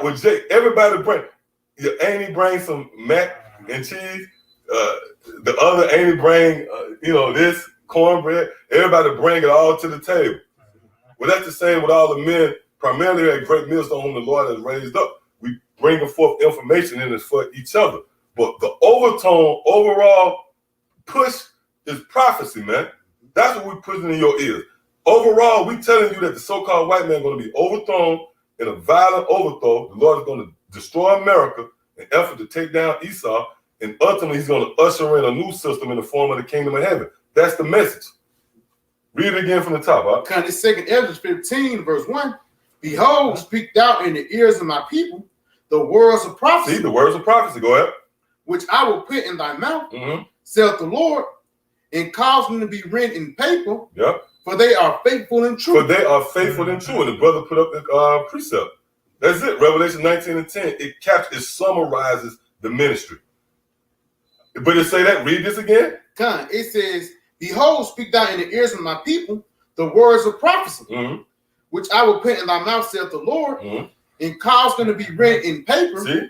with Jake, everybody your auntie bring some mac and cheese. The other auntie bring, this cornbread. Everybody bring it all to the table. Well, that's the same with all the men, primarily at Great Millstone, whom the Lord has raised up. We bring forth information in us for each other. But the overall push is prophecy, man. That's what we're putting in your ears. Overall, we're telling you that the so-called white man is going to be overthrown in a violent overthrow. The Lord is going to destroy America in an effort to take down Esau. And ultimately, he's going to usher in a new system in the form of the kingdom of heaven. That's the message. Read it again from the top. Huh? Okay, this Second Ezra 15, verse 1. Behold, speak thou in the ears of my people the words of prophecy. See, the words of prophecy. Go ahead. Which I will put in thy mouth, saith the Lord, and cause them to be written in paper. Yep. For they are faithful and true. For they are faithful and true. And the brother put up the precept. That's it. Revelation 19 and 10. It summarizes the ministry. But it say that. Read this again. It says, behold, speak thou in the ears of my people the words of prophecy, which I will put in thy mouth, saith the Lord, and cause them to be written in paper. See?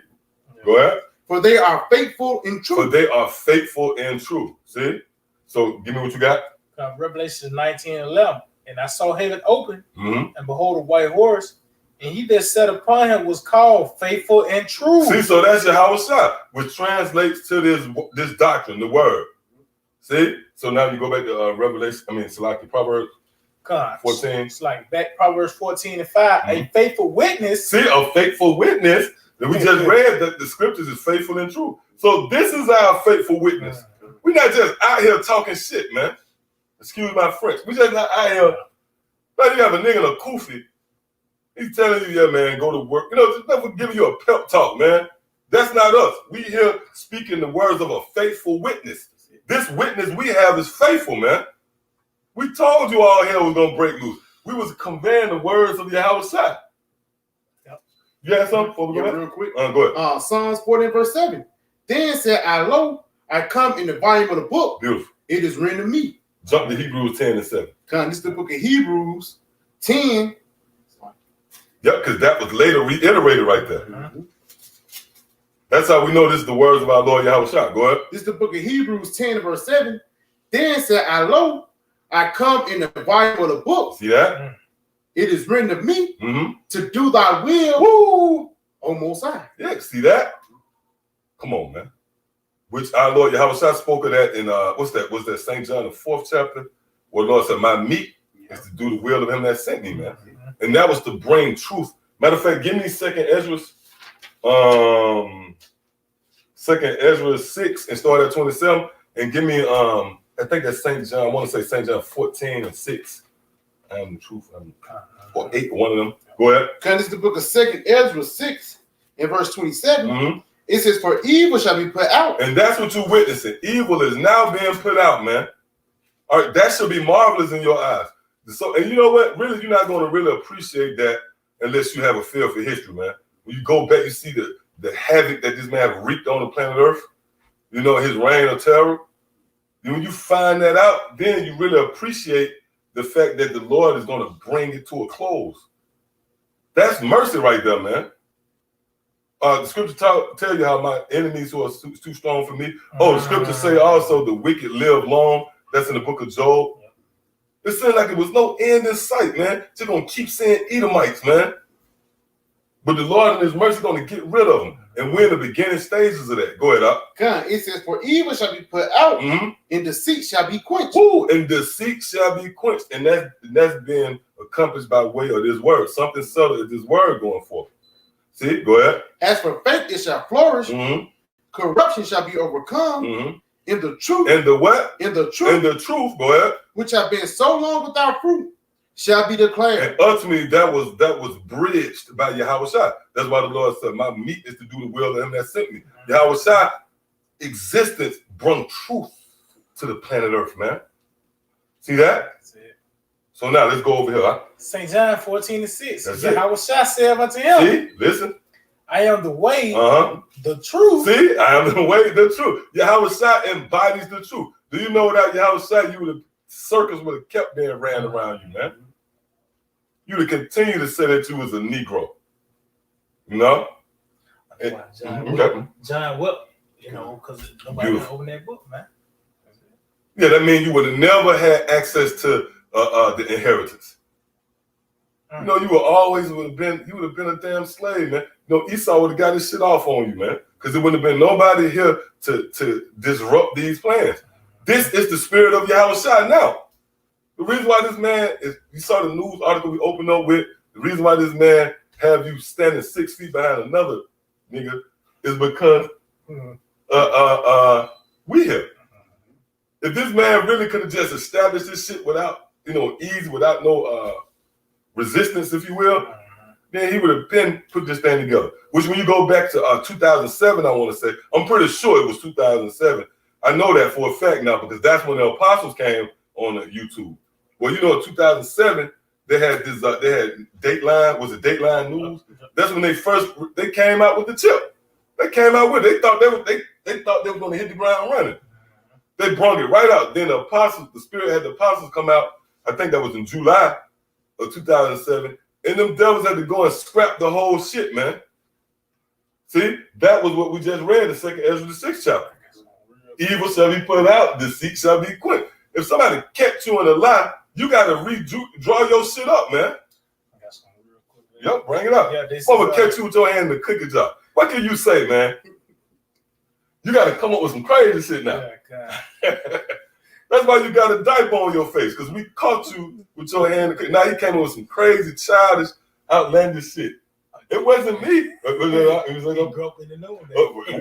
Go ahead. For they are faithful and true. For they are faithful and true. See? So give me what you got. Revelation 19:11. And I saw heaven open, and behold, a white horse, And he that sat upon him was called faithful and true. See, so that's Yahweh Shai, which translates to this doctrine, the word. See? So now you go back to Proverbs God, 14. It's like back Proverbs 14 and 5. A faithful witness. See, a faithful witness that we just read that the scriptures is faithful and true. So this is our faithful witness. We're not just out here talking shit, man. Excuse my French. We just not out here. Like you have a nigga in a kufi. He's telling you, yeah, man, go to work. You know, just never giving you a pep talk, man. That's not us. We here speaking the words of a faithful witness. This witness we have is faithful, man. We told you all hell was gonna break loose. We was conveying the words of Yahweh Shai. Yep. You had something before we go back? Real quick. Go ahead. Psalms 40 verse 7. Then said I, lo, I come in the volume of the book. Beautiful. It is written to me. Jump to Hebrews 10 and 7. This is the book of Hebrews 10. Yep, because that was later reiterated right there. Mm-hmm. That's how we know this is the words of our Lord Yahweh Shai. Go ahead. This is the book of Hebrews 10 verse 7. Then said I, lo, I come in the volume of the book. See that? It is written to me Mm-hmm. to do thy will, Woo! O Most High. Yeah, see that? Come on, man. Which our Lord Yahweh Shai spoke of that in what's that St. John the 4th chapter, where the Lord said, my meat is to do the will of him that sent me, man. And that was to bring truth. Matter of fact, give me 2nd Ezra 6 and start at 27, and give me I think that's St. John. I want to say St. John 14 and 6. I am the truth. Or 8, one of them. Go ahead. This is the book of 2nd Ezra 6 and verse 27. Mm-hmm. It says, for evil shall be put out. And that's what you're witnessing. Evil is now being put out, man. All right, that should be marvelous in your eyes. So, and you know what? Really, you're not going to really appreciate that unless you have a feel for history, man. When you go back, you see the havoc that this man wreaked on the planet Earth. You know, his reign of terror. And when you find that out, then you really appreciate the fact that the Lord is going to bring it to a close. That's mercy right there, man. The scripture tell you how my enemies who are too strong for me. Oh, the scripture say also the wicked live long. That's in the book of Job. It seemed like it was no end in sight, man. Just gonna keep saying Edomites, man. But the Lord in his mercy is going to get rid of them. And we're in the beginning stages of that. Go ahead, Up. It says, for evil shall be put out, and deceit shall be quenched. Ooh, and deceit shall be quenched. And that's being accomplished by way of this word. Something subtle is this word going forth. See, go ahead. As for faith, it shall flourish. Corruption shall be overcome. In the truth. In the what? In the truth. In the truth, go ahead. Which have been so long without fruit, shall be declared. And ultimately, that was bridged by Yahweh Shai. That's why the Lord said, my meat is to do the will of him that sent me. Yahweh Shai existence brought truth to the planet Earth, man. See that? That's it. So now let's go over here. Huh? St. John 14 and 6. That's Yahweh Shai said unto him, see, listen. I am the way, the truth. See, I am the way, the truth. Yahweh Shai embodies the truth. Do you know without Yahweh Shai, circus would have kept being ran around you, man. You would continue to say that you was a Negro. You know? John Whip, you know, because nobody can open that book, man. Yeah, that means you would have never had access to the inheritance. You know, you would have been a damn slave, man. You know, Esau would have got his shit off on you, man. Because there wouldn't have been nobody here to disrupt these plans. This is the spirit of Yahweh Shai now. The reason why this man is, you saw the news article we opened up with, the reason why this man have you standing 6 feet behind another nigga is because we here. If this man really could have just established this shit without, ease, without no resistance, if you will, then he would have been put this thing together. Which when you go back to 2007, I want to say, I'm pretty sure it was 2007. I know that for a fact now because that's when the apostles came on YouTube. Well, in 2007, they had this, they had Dateline, was it Dateline News? That's when they came out with the chip. They came out with it. They thought they were going to hit the ground running. They brought it right out. Then the Spirit had the apostles come out, I think that was in July of 2007, and them devils had to go and scrap the whole shit, man. See, that was what we just read in 2nd Ezra the 6th chapter. Evil shall be put out, deceit shall be quenched. If somebody kept you in a lie, you got to redraw your shit up, man. Yep, bring it up. Yeah, this I'm gonna is, catch you with your hand in the cookie jar. What can you say, man? You got to come up with some crazy shit now. yeah, God. That's why you got a diaper on your face, because we caught you with your hand in the cookie. Now you came up with some crazy, childish, outlandish shit. It wasn't me. It was like, He grew up in the noon.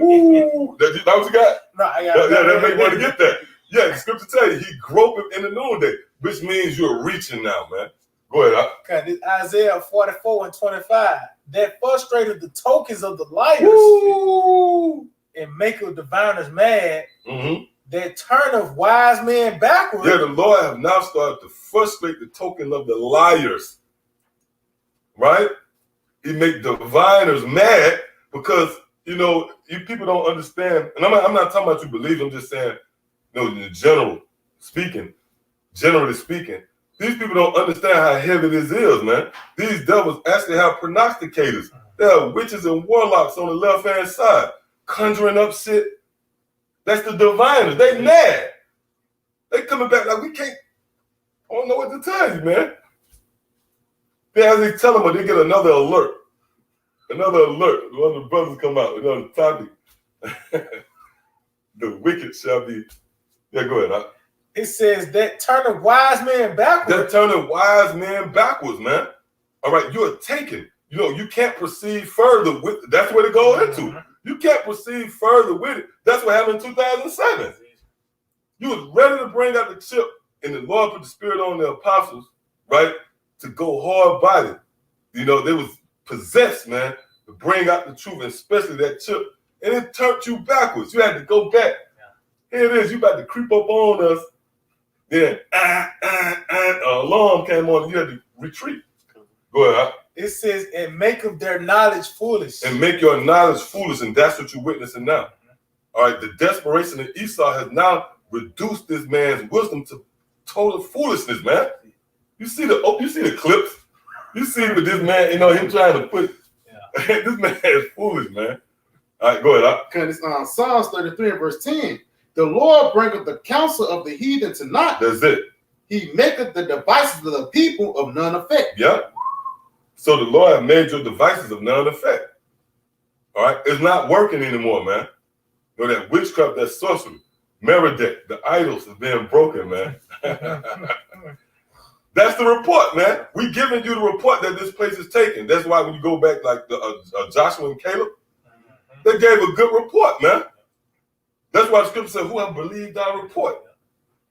ooh, that what you got? No, I Yeah, got that make me want to get that. Yeah, the scripture tell you he groping in the noonday, which means you're reaching now, man. Go ahead. Okay, this Isaiah 44 and 25. That frustrated the tokens of the liars Woo! and make the diviners mad. Mm-hmm. That turn of wise men backward. Yeah, the Lord have now started to frustrate the token of the liars. Right? He make diviners mad because, you people don't understand. And I'm not talking about you believe. I'm just saying, in generally speaking, these people don't understand how heavy this is, man. These devils actually have prognosticators. They have witches and warlocks on the left-hand side, conjuring up shit. That's the diviners. They mad. They coming back like, we can't, I don't know what to tell you, man. Then as they tell them, they get another alert. One of the brothers come out, another topic. The wicked shall be. Yeah, go ahead. It says that turn of wise men backwards. They're turning wise men backwards, man. All right, you're taken. You can't proceed further with. That's where they go into. You can't proceed further with it. That's what happened in 2007. You was ready to bring out the chip, and the Lord put the Spirit on the apostles, right, to go hard body. They was possessed, man, to bring out the truth, especially that chip, and it turned you backwards. You had to go back. Here it is. You about to creep up on us. Then an alarm came on, and you had to retreat. Go ahead. It says, and make of their knowledge foolish. And make your knowledge foolish, and that's what you're witnessing now. All right, the desperation of Esau has now reduced this man's wisdom to total foolishness, man. You see the clips. You see with this man, him trying to put. Yeah. This man is foolish, man. All right, go ahead. Because it's Psalms 33 and verse 10. The Lord bringeth the counsel of the heathen to naught. That's it. He maketh the devices of the people of none effect. Yep. So the Lord have made your devices of none effect. All right, it's not working anymore, man. That witchcraft, that sorcery, Merodach, the idols is being broken, man. That's the report, man. We giving you the report that this place is taken. That's why when you go back like the Joshua and Caleb, they gave a good report, man. That's why the scripture said, who have believed our report?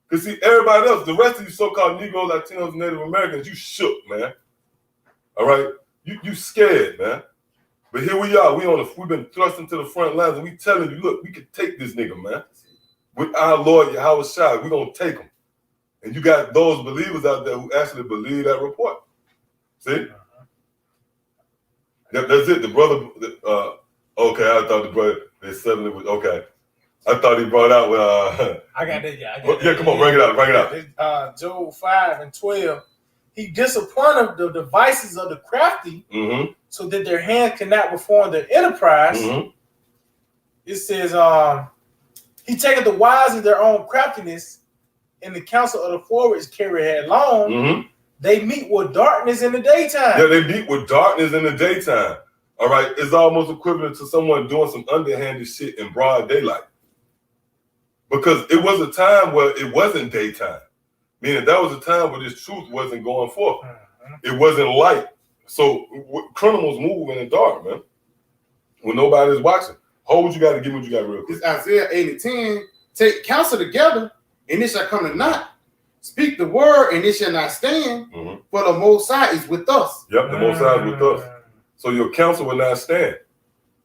Because see, everybody else, the rest of you so-called Negroes, Latinos, Native Americans, you shook, man. All right? You scared, man. But here we are. We've been thrust into the front lines, and we telling you, look, we can take this nigga, man. With our Lord, Yahweh Shai, we're going to take him. And you got those believers out there who actually believe that report. See? That's it. The brother, okay, I thought the brother, they suddenly was, okay. I thought he brought out I got that, yeah. Come on, bring it out. Job 5 and 12. He disappointed the devices of the crafty so that their hands cannot perform their enterprise. It says, he taketh the wise in their own craftiness, and the counsel of the forward is carried headlong. They meet with darkness in the daytime. Yeah, they meet with darkness in the daytime. All right, it's almost equivalent to someone doing some underhanded shit in broad daylight. Because it was a time where it wasn't daytime. Meaning that was a time where this truth wasn't going forth. It wasn't light. So criminals move in the dark, man. When nobody's watching. Hold what you got to give what you got real quick. It's Isaiah 8 and 10. Take counsel together, and it shall come to naught. Speak the word, and it shall not stand. For the Most High is with us. Yep, the Most High is with us. So your counsel will not stand.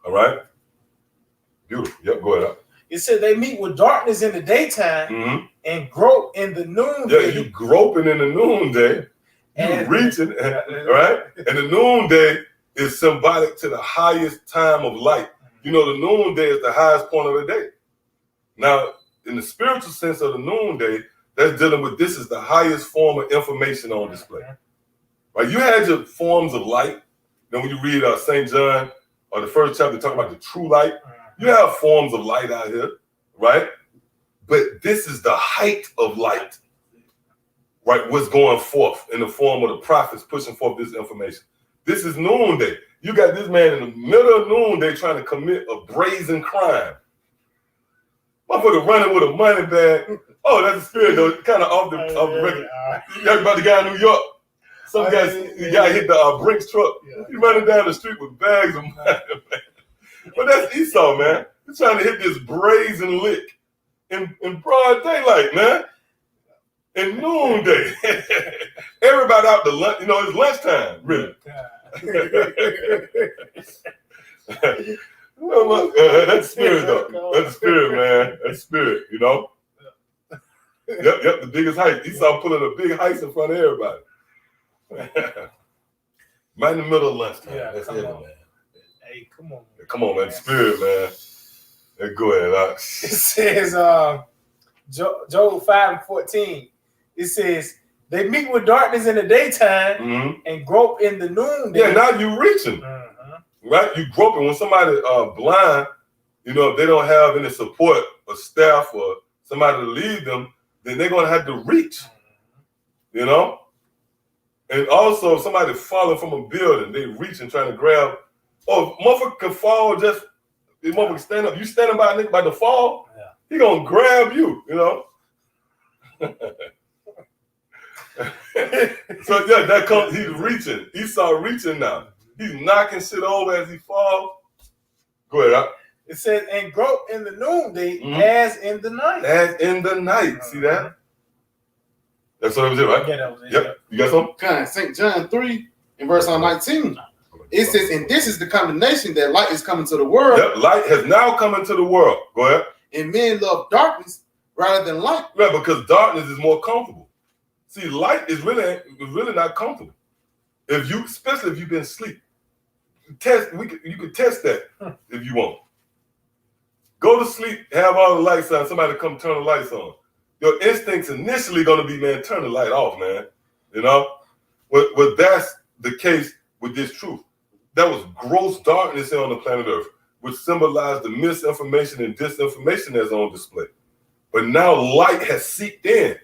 All right? Beautiful. Yep, go ahead. It said they meet with darkness in the daytime and grope in the noonday. Yeah, you groping in the noonday. You reaching, right? And the noonday is symbolic to the highest time of light. The noonday is the highest point of the day. Now, in the spiritual sense of the noonday, that's dealing with this is the highest form of information on display. Right? You had your forms of light. Then when you read St. John, or the first chapter, talking about the true light, you have forms of light out here, right? But this is the height of light, right? What's going forth in the form of the prophets pushing forth this information. This is noonday. You got this man in the middle of noonday trying to commit a brazen crime. Motherfucker running with a money bag. Oh, that's the spirit though. Kind of off the record. You heard about the guy in New York? Some guy hit the Brinks truck. He running down the street with bags of money. But that's Esau, man. He's trying to hit this brazen lick in broad daylight, man. In noonday. Everybody out to lunch. You know, it's lunchtime, really. That's spirit, though. That's spirit, man. That's spirit, you know? Yep, the biggest heist. Esau pulling a big heist in front of everybody. Right in the middle of lunchtime. Yeah, that's come it, on. man. Hey, come on. Come on, man. Spirit, man. Hey, go ahead. It says, Job 5:14. It says, they meet with darkness in the daytime and grope in the noonday. Yeah, now you reaching. Right? You groping. When somebody blind, you know, if they don't have any support or staff or somebody to lead them, then they're going to have to reach. You know? And also, if somebody falling from a building, they reaching, trying to grab. Oh, motherfucker can fall just, if motherfucker stand up. You standing by a nigga by the fall, he going to grab you, you know? So, yeah, that comes, he's reaching. Esau reaching now. He's knocking shit over as he falls. Go ahead. It says, and grope in the noonday as in the night. As in the night. See that? That's what it was, right? Yeah, that was it. Yep. You got something? Kind St. John 3 and verse 19. It says, and this is the condemnation that light is coming to the world. Yep, light has now come into the world. Go ahead. And men love darkness rather than light. Right, because darkness is more comfortable. See, light is really not comfortable. If you, especially if you've been asleep, you can test that if you want. Go to sleep, have all the lights on, somebody come turn the lights on. Your instincts initially gonna be, man, turn the light off, man. You know? Well, that's the case with this truth. That was gross darkness here on the planet Earth, which symbolized the misinformation and disinformation that's on display. But now light has seeped in,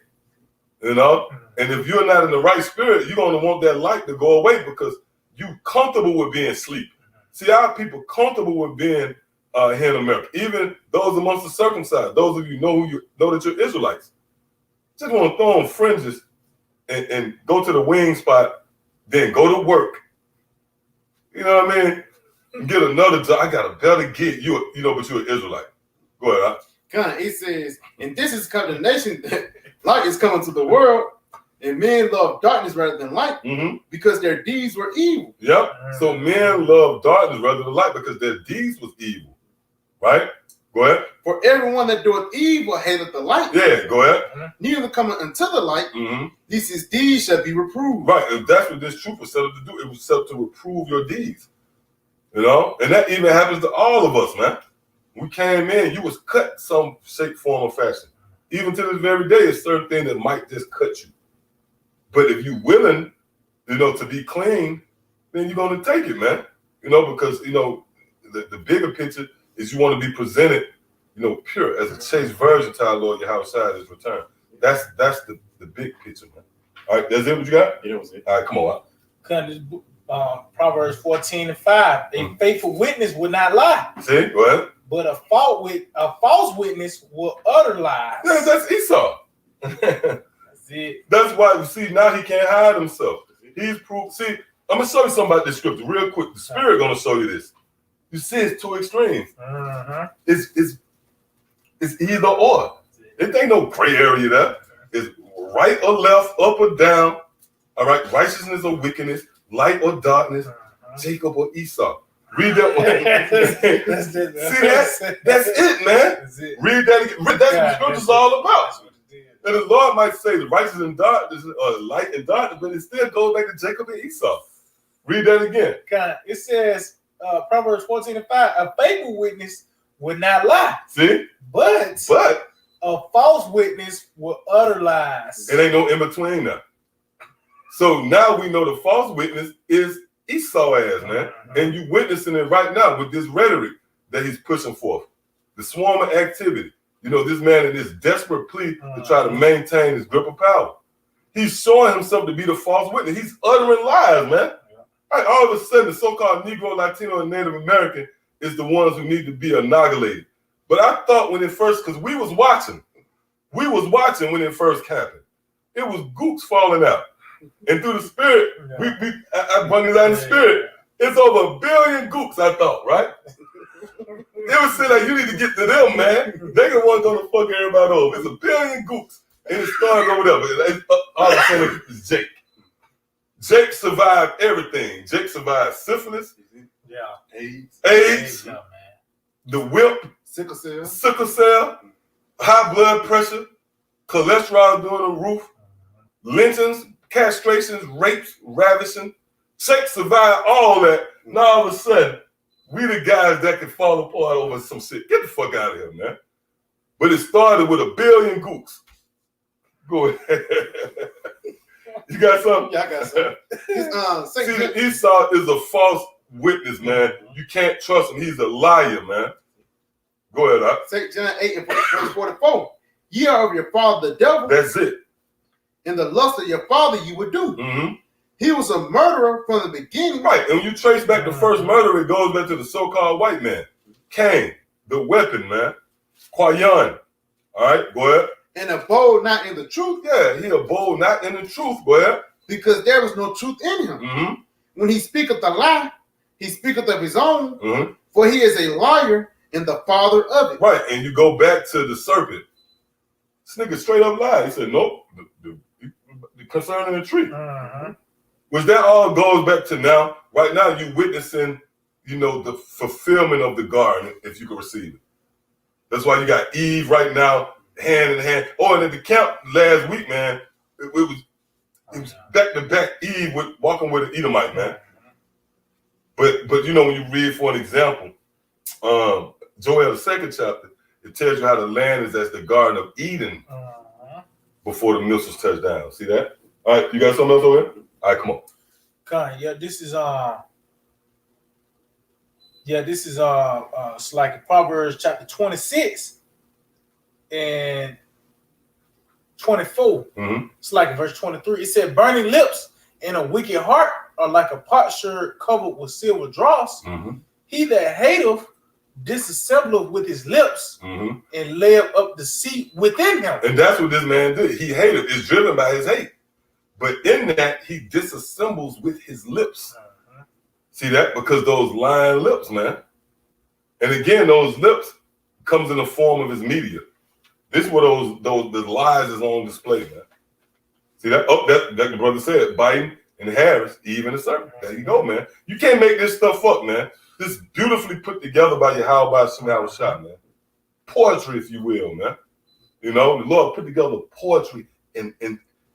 you know? And if you're not in the right spirit, you're gonna want that light to go away because you comfortable with being asleep. See, our people comfortable with being here in America, even those amongst the circumcised, those of you know that you're Israelites. Just want to throw on fringes and go to the wing spot, then go to work. You know what I mean? Get another job. I got a better gig. You know, but you're an Israelite. Go ahead. God, it says, and this is condemnation that light is coming to the world, and men love darkness rather than light because their deeds were evil. Yep. So men love darkness rather than light because their deeds was evil. Right? Go ahead. For everyone that doeth evil hateth the light. Yeah, go ahead. Neither coming unto the light, lest his deeds shall be reproved. Right. And that's what this truth was set up to do. It was set up to reprove your deeds. You know? And that even happens to all of us, man. We came in, you was cut some shape, form, or fashion. Even to this very day, it's certain things that might just cut you. But if you're willing, you know, to be clean, then you're going to take it, man. You know, because, you know, the bigger picture is you want to be presented, you know, pure as a chaste virgin to our Lord Yahushua at his return. That's the big picture, man. All right, that's it what you got? Yeah, that was it. All right, come on. Proverbs 14:5. A faithful witness would not lie. See, go ahead. But a false witness will utter lies. Yeah, that's Esau. That's it. That's why you see now he can't hide himself. He's proved. See, I'm gonna show you something about this scripture real quick. The Spirit gonna show you this. You see, it's two extremes. It's either or. It ain't no gray area there. It's right or left, up or down. All right, righteousness or wickedness, light or darkness, Jacob or Esau. Read that one. That's it, man. See that? That's it, man. That's it. Read that again. That's what the scripture's all about. And the Lord might say the righteous and darkness, light and darkness, but it still goes back to Jacob and Esau. Read that again. It says, Proverbs 14:5, a faithful witness would not lie. See? But a false witness will utter lies. It ain't no in between now. So now we know the false witness is Esau ass, man. And you witnessing it right now with this rhetoric that he's pushing forth. The swarm of activity. You know, this man in this desperate plea to try to maintain his grip of power. He's showing himself to be the false witness. He's uttering lies, man. Right, all of a sudden, the so-called Negro, Latino, and Native American is the ones who need to be annihilated. But I thought when it first, because we was watching when it first happened. It was gooks falling out. And through the spirit, I brought it out in the spirit. It's over 1 billion gooks, I thought, right? It was saying like, you need to get to them, man. They the ones gonna fuck everybody over. It's 1 billion gooks. And it started over there. But all of a sudden, it's Jake. Jake survived everything. Jake survived syphilis, AIDS, the whip, sickle cell, high blood pressure, cholesterol through the roof, lynchings, castrations, rapes, ravishing. Jake survived all that. Now all of a sudden, we the guys that can fall apart over some shit. Get the fuck out of here, man. But it started with 1 billion gooks. Go ahead. You got something? Yeah, I got something. See, Esau is a false witness, man. You can't trust him. He's a liar, man. Go ahead, Doc. St. John 8 and verse 44. Ye are of your father the devil. That's it. And the lust of your father you would do. Mm-hmm. He was a murderer from the beginning. Right. And when you trace back the first murder, it goes back to the so-called white man. Cain, the weapon, man. Kwayan. All right, go ahead. And abode not in the truth. Yeah, he abode not in the truth. Go ahead. Because there was no truth in him. Mm-hmm. When he speaketh a lie, he speaketh of his own. Mm-hmm. For he is a liar and the father of it. Right. And you go back to the serpent. This nigga straight up lied. He said, nope, the concerning the tree. Which that all goes back to now. Right now, you witnessing, the fulfillment of the garden, if you can receive it. That's why you got Eve right now, hand in hand. Oh, and at the camp last week, man, it was back to back Eve walking with an Edomite, man. But when you read, for an example, Joel, the 2nd chapter, it tells you how the land is as the Garden of Eden before the missiles touch down. See that? All right, you got something else over here? All right, come on. Yeah, this is it's like Proverbs chapter 26 and 24. Mm-hmm. It's like in verse 23. It said, burning lips and a wicked heart are like a potsherd covered with silver dross. Mm-hmm. He that hateth disassembleth with his lips and layeth up deceit within him. And that's what this man did. He hated. It's driven by his hate. But in that, he disassembles with his lips. See that? Because those lying lips, man. And again, those lips comes in the form of his media. This is where the lies is on display, man. See that? Oh, that the brother said, Biden and Harris, Eve and the serpent. There you go, man. You can't make this stuff up, man. This is beautifully put together by Yahweh Shemel Shah, man. Poetry, if you will, man. The Lord put together poetry and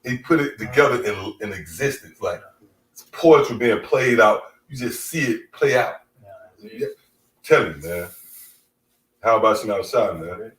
he put it together in existence. Like it's poetry being played out. You just see it play out. Yeah. Tell you, man. How about Shemel Shah, man?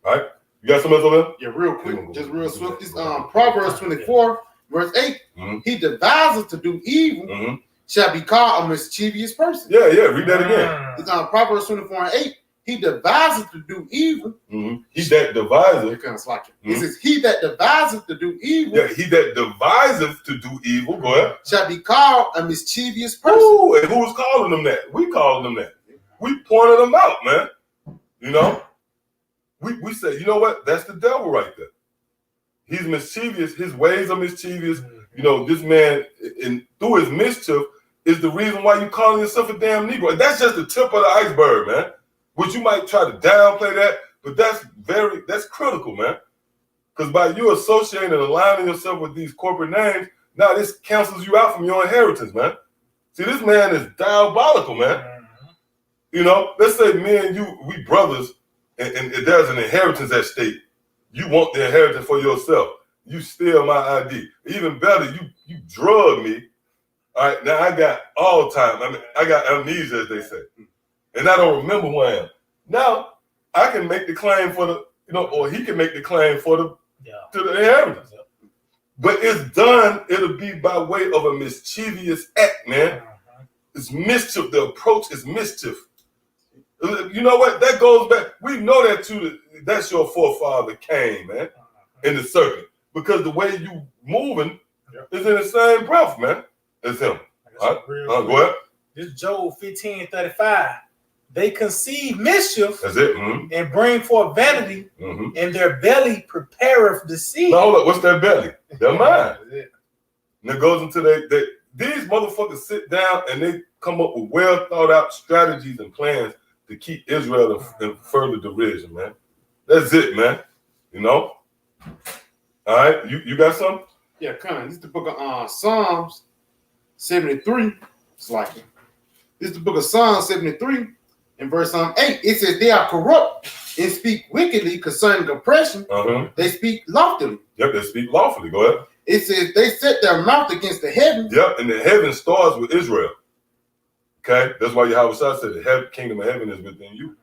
All right? You got something else over there? Yeah, real quick, just real swift. This Proverbs 24, verse 8. Mm-hmm. He devises to do evil shall be called a mischievous person. Yeah, read that again. It's Proverbs 24 and 8. He devises to do evil. Mm-hmm. He that devises. It kind of like it. It says, he that devises to do evil. Yeah, he that devises to do evil, go ahead, shall be called a mischievous person. Ooh, and who's calling them that? We calling them that. We pointed them out, man. We say, you know what? That's the devil right there. He's mischievous. His ways are mischievous. This man, through his mischief, is the reason why you calling yourself a damn Negro. And that's just the tip of the iceberg, man. Which you might try to downplay that, but that's critical, man. Because by you associating and aligning yourself with these corporate names, now this cancels you out from your inheritance, man. See, this man is diabolical, man. Let's say me and you, we brothers, and there's an inheritance at stake. You want the inheritance for yourself. You steal my ID. Even better, you drug me. All right, now I got all time. I got amnesia, as they say. And I don't remember who I am. Now, I can make the claim for the, or he can make the claim for to the inheritance. But it's done, it'll be by way of a mischievous act, man. It's mischief. The approach is mischief. You know what? That goes back. We know that too. That's your forefather Cain, man, in the serpent. Because the way you moving is in the same breath, man, as him. Go ahead. This Job 15:35. They conceive mischief That's it. and bring forth vanity, and their belly prepareth deceit. Now, hold up. What's their belly? Their mind. And it goes into these motherfuckers sit down and they come up with well thought out strategies and plans to keep Israel in further derision, man. That's it, man. You know? All right. You got something? Yeah, come on. This is the book of Psalms 73. It's like it. This is the book of Psalms 73 and verse 8. It says they are corrupt and speak wickedly concerning oppression. They speak loftily. Yep, they speak lawfully. Go ahead. It says they set their mouth against the heavens. Yep, and the heaven starts with Israel. Okay, that's why Yahweh said the kingdom of heaven is within you.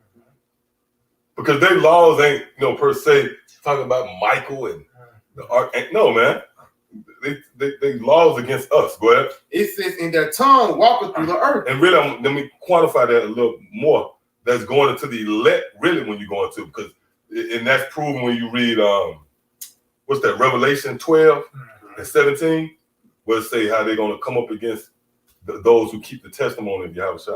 Because their laws ain't, per se talking about Michael and the ark. No, man. They laws against us. Go ahead. It says, in their tongue walketh through the earth. And really, let me quantify that a little more. That's going into the elect, really, when you're going to, because, and that's proven when you read, what's that, Revelation 12 and 17, where it say how they're going to come up against those who keep the testimony of Yahweh Shai.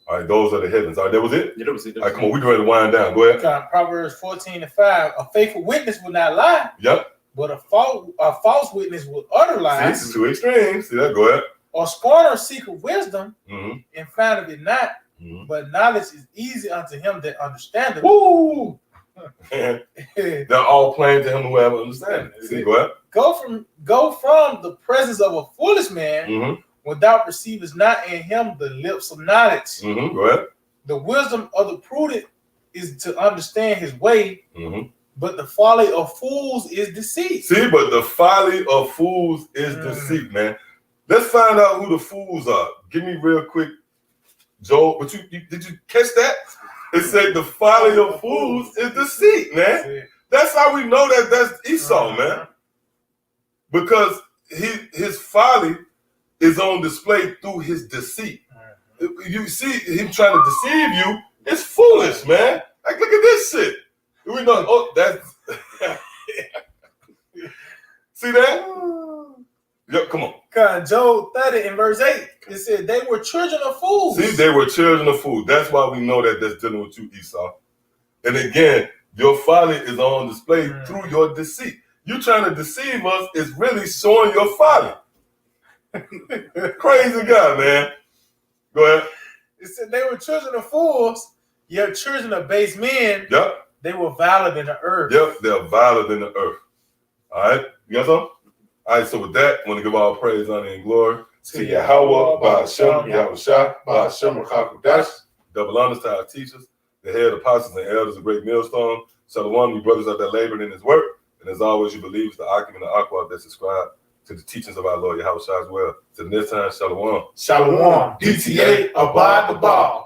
All right, those are the heavens. All right, that was it? Yeah, that was it. All right, come on, we're ready to wind down. Go ahead. Proverbs 14:5. A faithful witness will not lie. Yep. But a false witness will utter lies. See, it's two extremes. See that? Go ahead. Or scorner seeketh wisdom and findeth it not. But knowledge is easy unto him that understandeth. Woo! They're all plain to him who have understanding. See, go ahead. Go from the presence of a foolish man without receivers not in him the lips of knowledge. Go ahead. The wisdom of the prudent is to understand his way. But the folly of fools is deceit. See, but the folly of fools is deceit, man. Let's find out who the fools are. Give me real quick, Joel. But did you catch that? It said the folly of fools is deceit, man. That's how we know that that's Esau, man. Because his folly is on display through his deceit. You see him trying to deceive you. It's foolish, man. Like, look at this shit. We know. Oh, that's. See that? Yep. Come on. Job 30 in verse 8. It said they were children of fools. See, they were children of fools. That's why we know that that's dealing with you, Esau. And again, your folly is on display through your deceit. You trying to deceive us is really showing your folly. Crazy guy, man. Go ahead. It said they were children of fools, yet children of base men. Yep. They were violent in the earth. Yep, they're violent in the earth. All right, you got something? All right, so with that, I want to give all praise, honor, and glory to Yahweh, Ba'ashem, Yahweh Shai, Ba'ashem, Rakakudash. Double honors to our teachers, the head apostles and elders of Great Millstone. Shalom, you brothers out there laboring in his work. And as always, you believe the Akim and the Aqua that subscribe to the teachings of our Lord Yahweh Shai as well. Till next time, Shalom. Shalom. DTA, abide the ball.